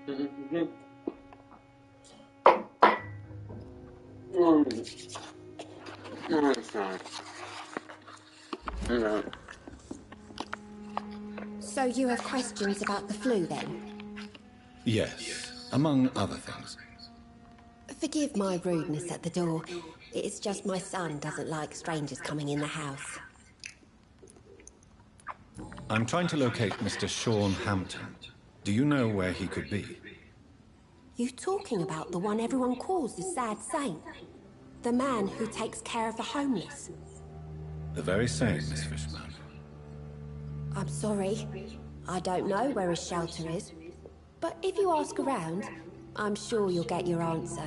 So you have questions about the flu, then? Yes, among other things. Forgive my rudeness at the door. It's just my son doesn't like strangers coming in the house. I'm trying to locate Mr. Sean Hampton. Do you know where he could be? You talking about the one everyone calls the sad saint? The man who takes care of the homeless? The very same, Miss Fishburne. I'm sorry. I don't know where his shelter is. But if you ask around, I'm sure you'll get your answer.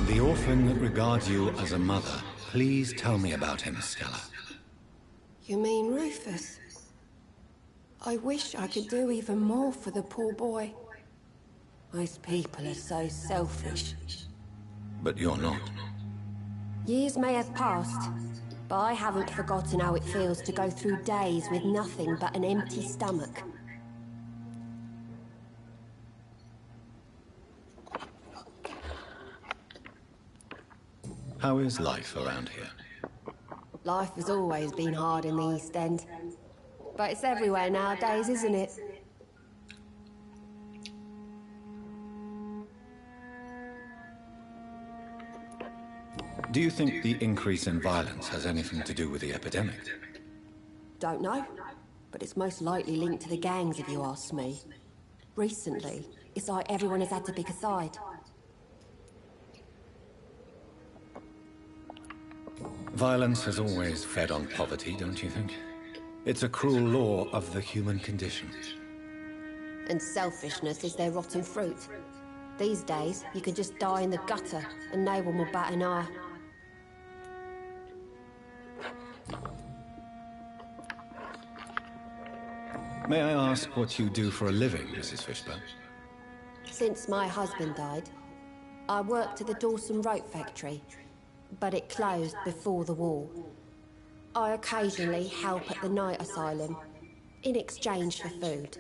The orphan that regards you as a mother. Please tell me about him, Stella. You mean Rufus? I wish I could do even more for the poor boy. Most people are so selfish. But you're not. Years may have passed, but I haven't forgotten how it feels to go through days with nothing but an empty stomach. How is life around here? Life has always been hard in the East End. But it's everywhere nowadays, isn't it? Do you think the increase in violence has anything to do with the epidemic? Don't know. But it's most likely linked to the gangs, if you ask me. Recently, it's like everyone has had to pick a side. Violence has always fed on poverty, don't you think? It's a cruel law of the human condition. And selfishness is their rotten fruit. These days, you can just die in the gutter, and no one will bat an eye. May I ask what you do for a living, Mrs. Fishburne? Since my husband died, I worked at the Dawson Rope factory, but it closed before the war. I occasionally help at the night asylum, in exchange for food.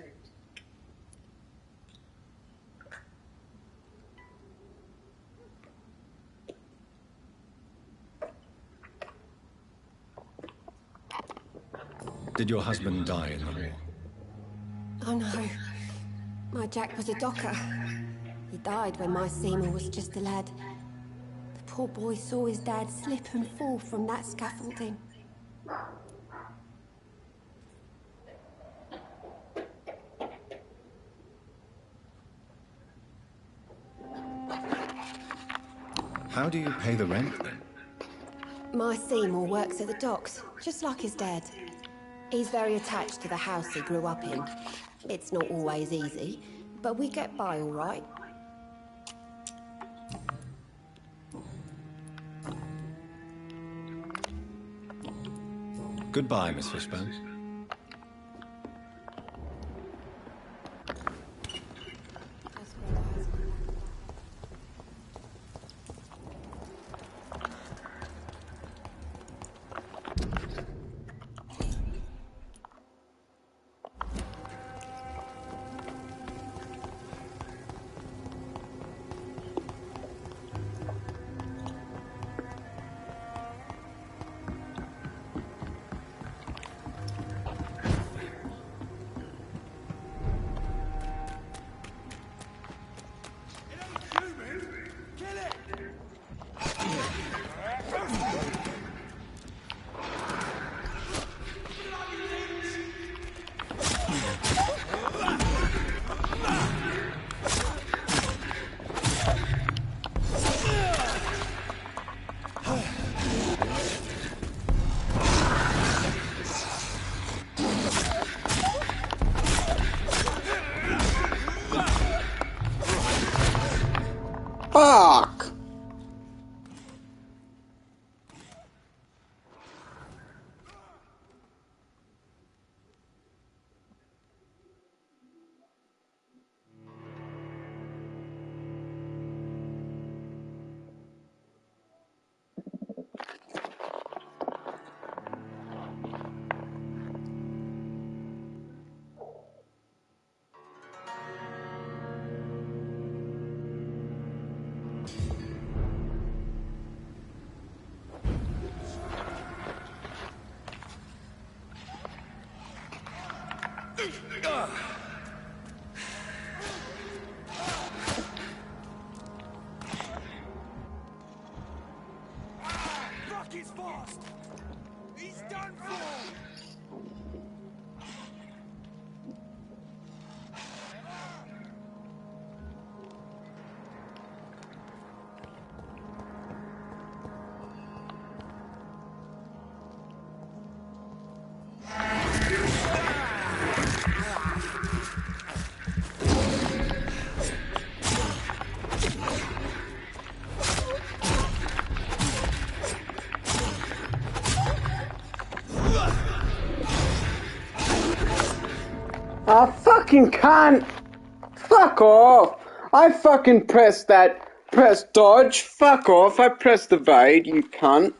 Did your husband die in the war? Oh no. My Jack was a docker. He died when my Seymour was just a lad. The poor boy saw his dad slip and fall from that scaffolding. How do you pay the rent, then? My Seymour works at the docks, just like his dad. He's very attached to the house he grew up in. It's not always easy, but we get by all right. Goodbye, Miss Fishburne. Fuck, he's fast! He's done for! I fucking can't. Fuck off. I fucking pressed dodge. Fuck off. I pressed evade, you cunt.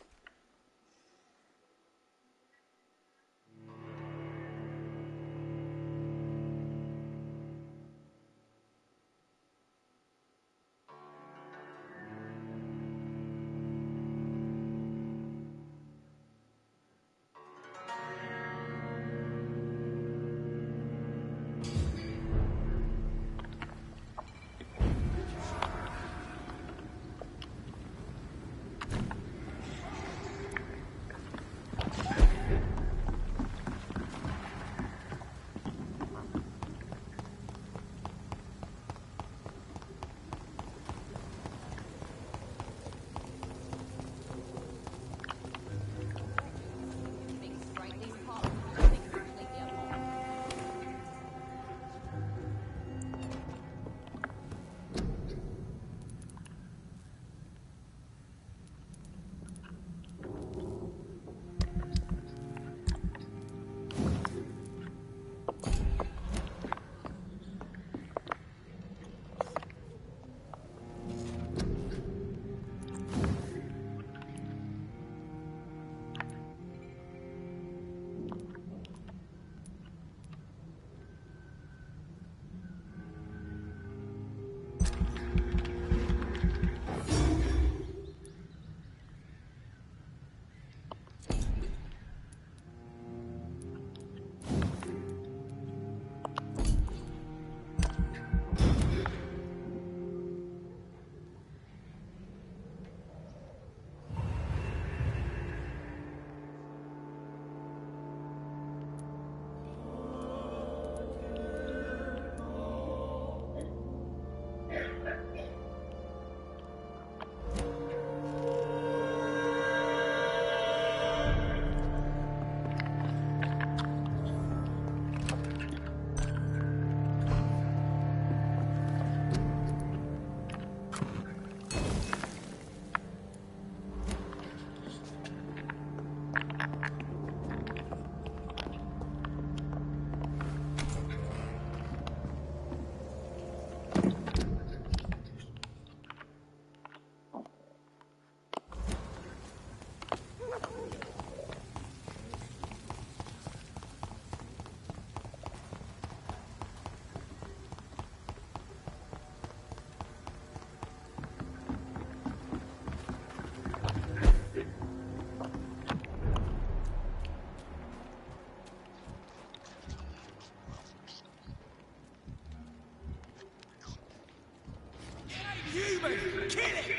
Human! Kill it!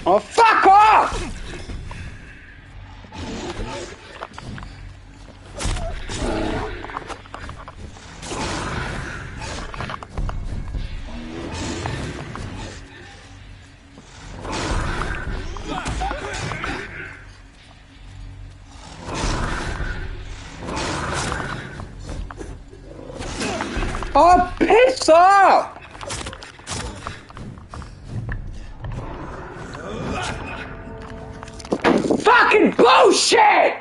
Oh, fuck off! Oh, piss off! Fucking bullshit!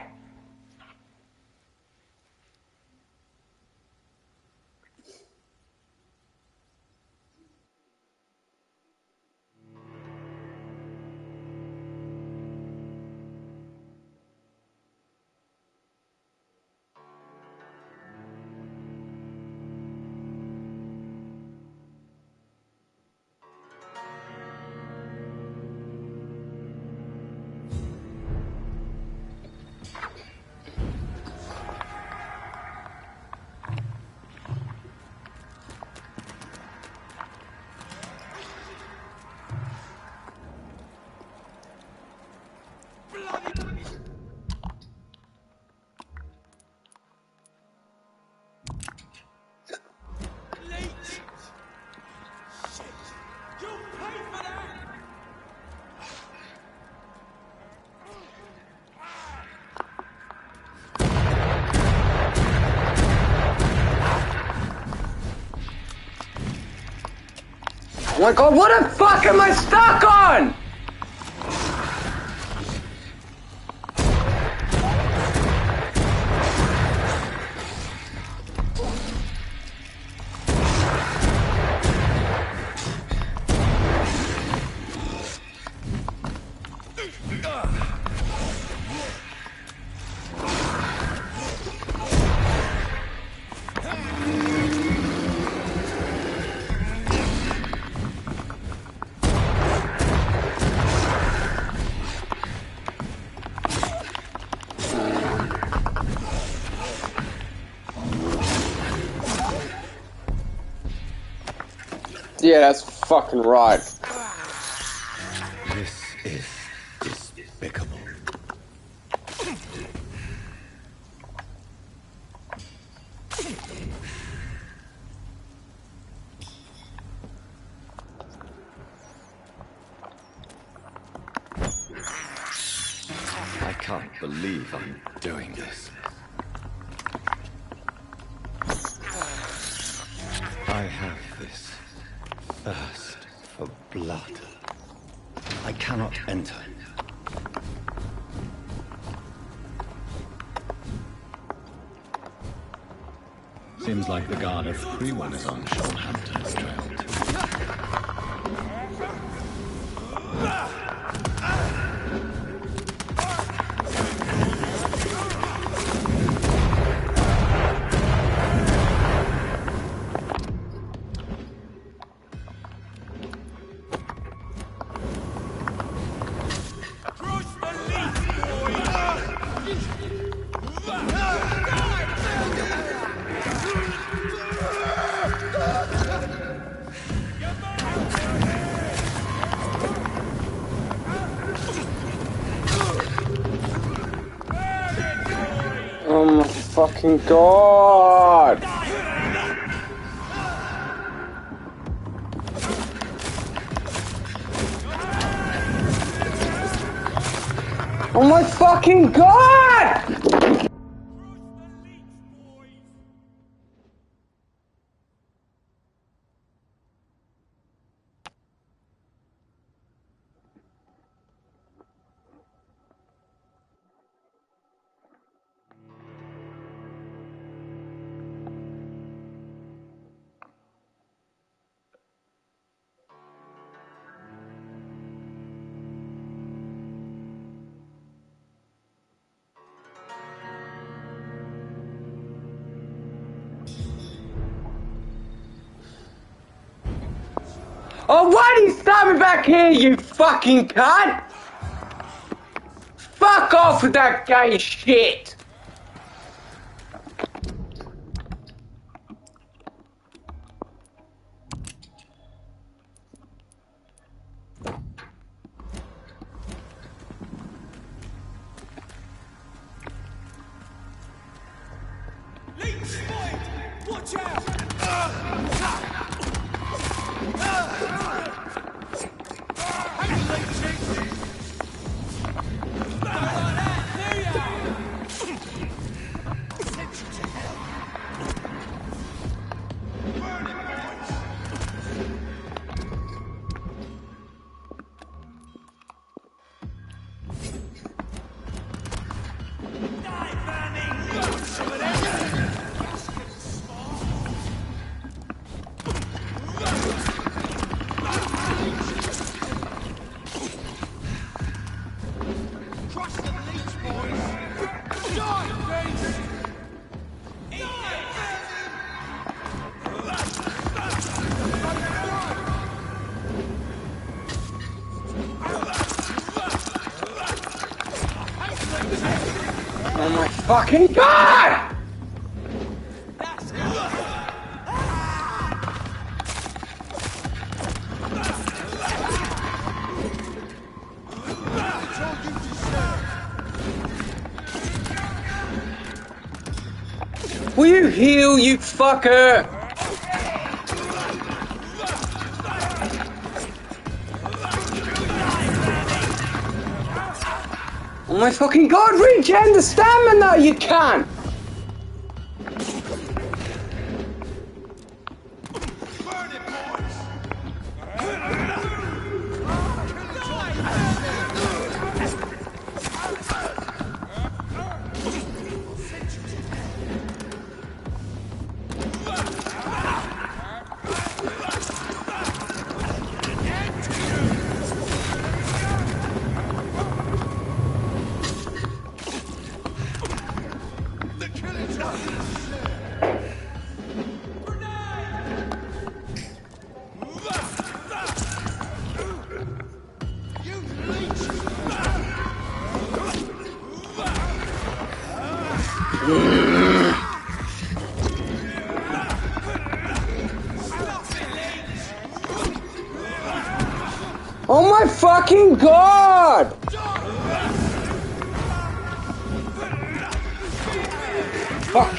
Oh my god, what the fuck am I stuck on? Yeah, that's fucking right. This is despicable. I can't believe I'm doing this. I have this thirst for blood. I cannot enter. Seems like the guard of Freeman is on Sean Hampton's trail too. Oh my fucking god! Oh my fucking god! Oh, why do you start me back here, you fucking cunt? Fuck off with that gay shit! Watch out! fucking god! Will you heal, you fucker? Oh my fucking god, regen the stamina, you can't! Oh my fucking god! Fuck.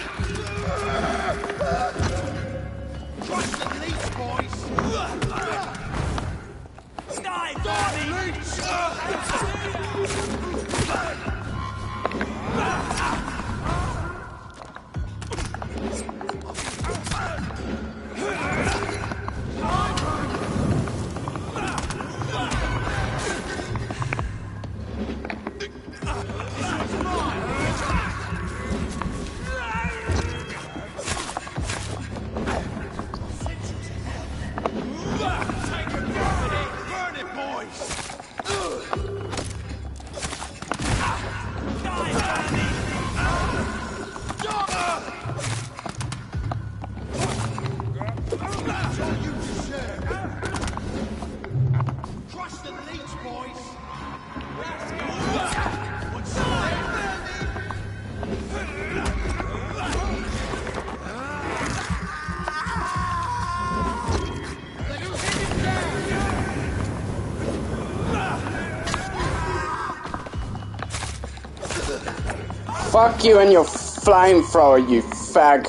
Fuck you and your flamethrower, you fag.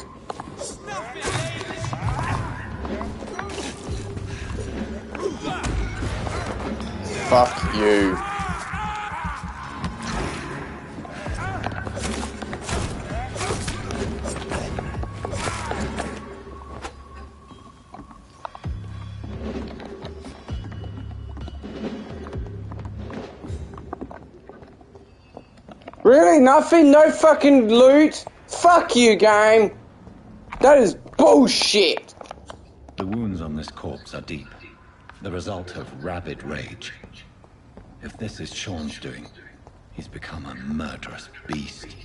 Fuck you. Really? Nothing? No fucking loot? Fuck you, game. That is bullshit. The wounds on this corpse are deep. The result of rabid rage. If this is Sean's doing, he's become a murderous beast.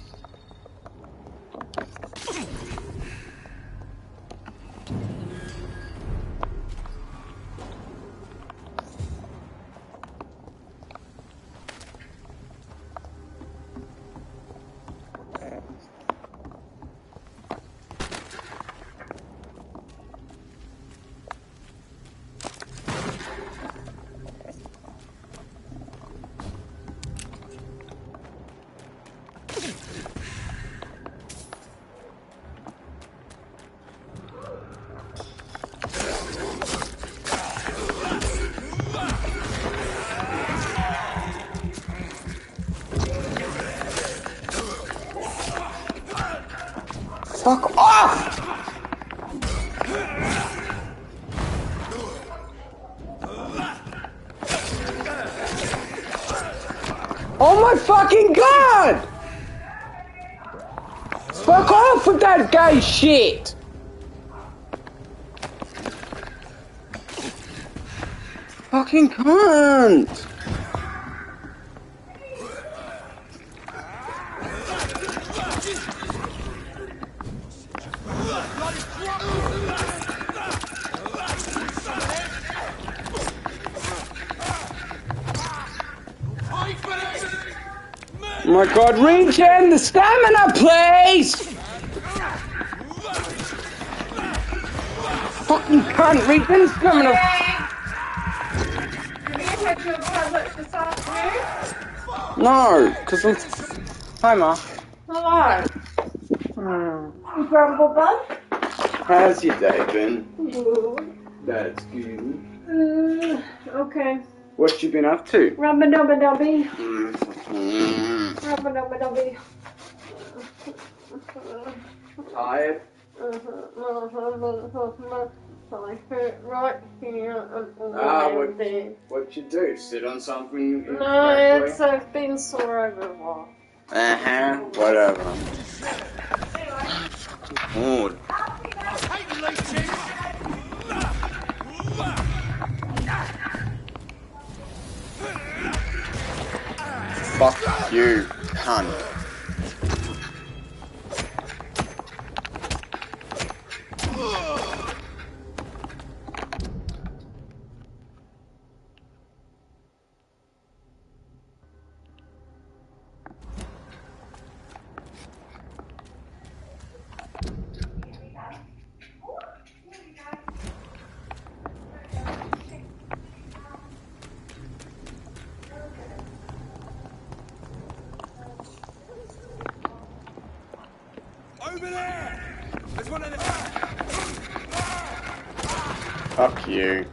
Fuck off! Oh my fucking god! Fuck off with that gay shit! Fucking cunt! my god, regen! The stamina, please! Fucking cunt, regen stamina! Have you had your tablets this afternoon? No, because I'm... Hi, Ma. Hello. You grumble bug? How's your day been? Good. That's good. Okay. What you been up to? Rubba-dubba-dubby. Mm-hmm. Rubba-dubba-dubby. Tired? I hurt right here and all what there. what you do? Sit on something? No, it's I've been sore over a while. Whatever. Lord. Fuck you, cunt. Over there! There's one in the... Fuck you.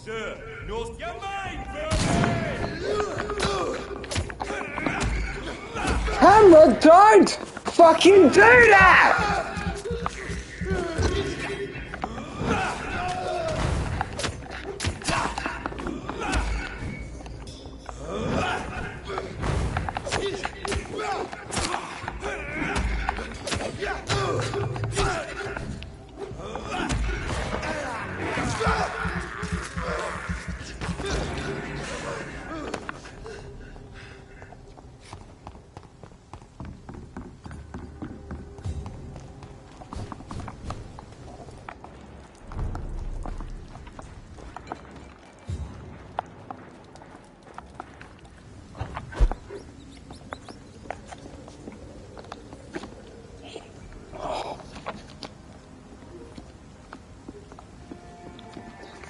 Sir, North... Your mate! Camera, don't fucking do that!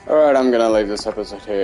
Alright, I'm gonna leave this episode here.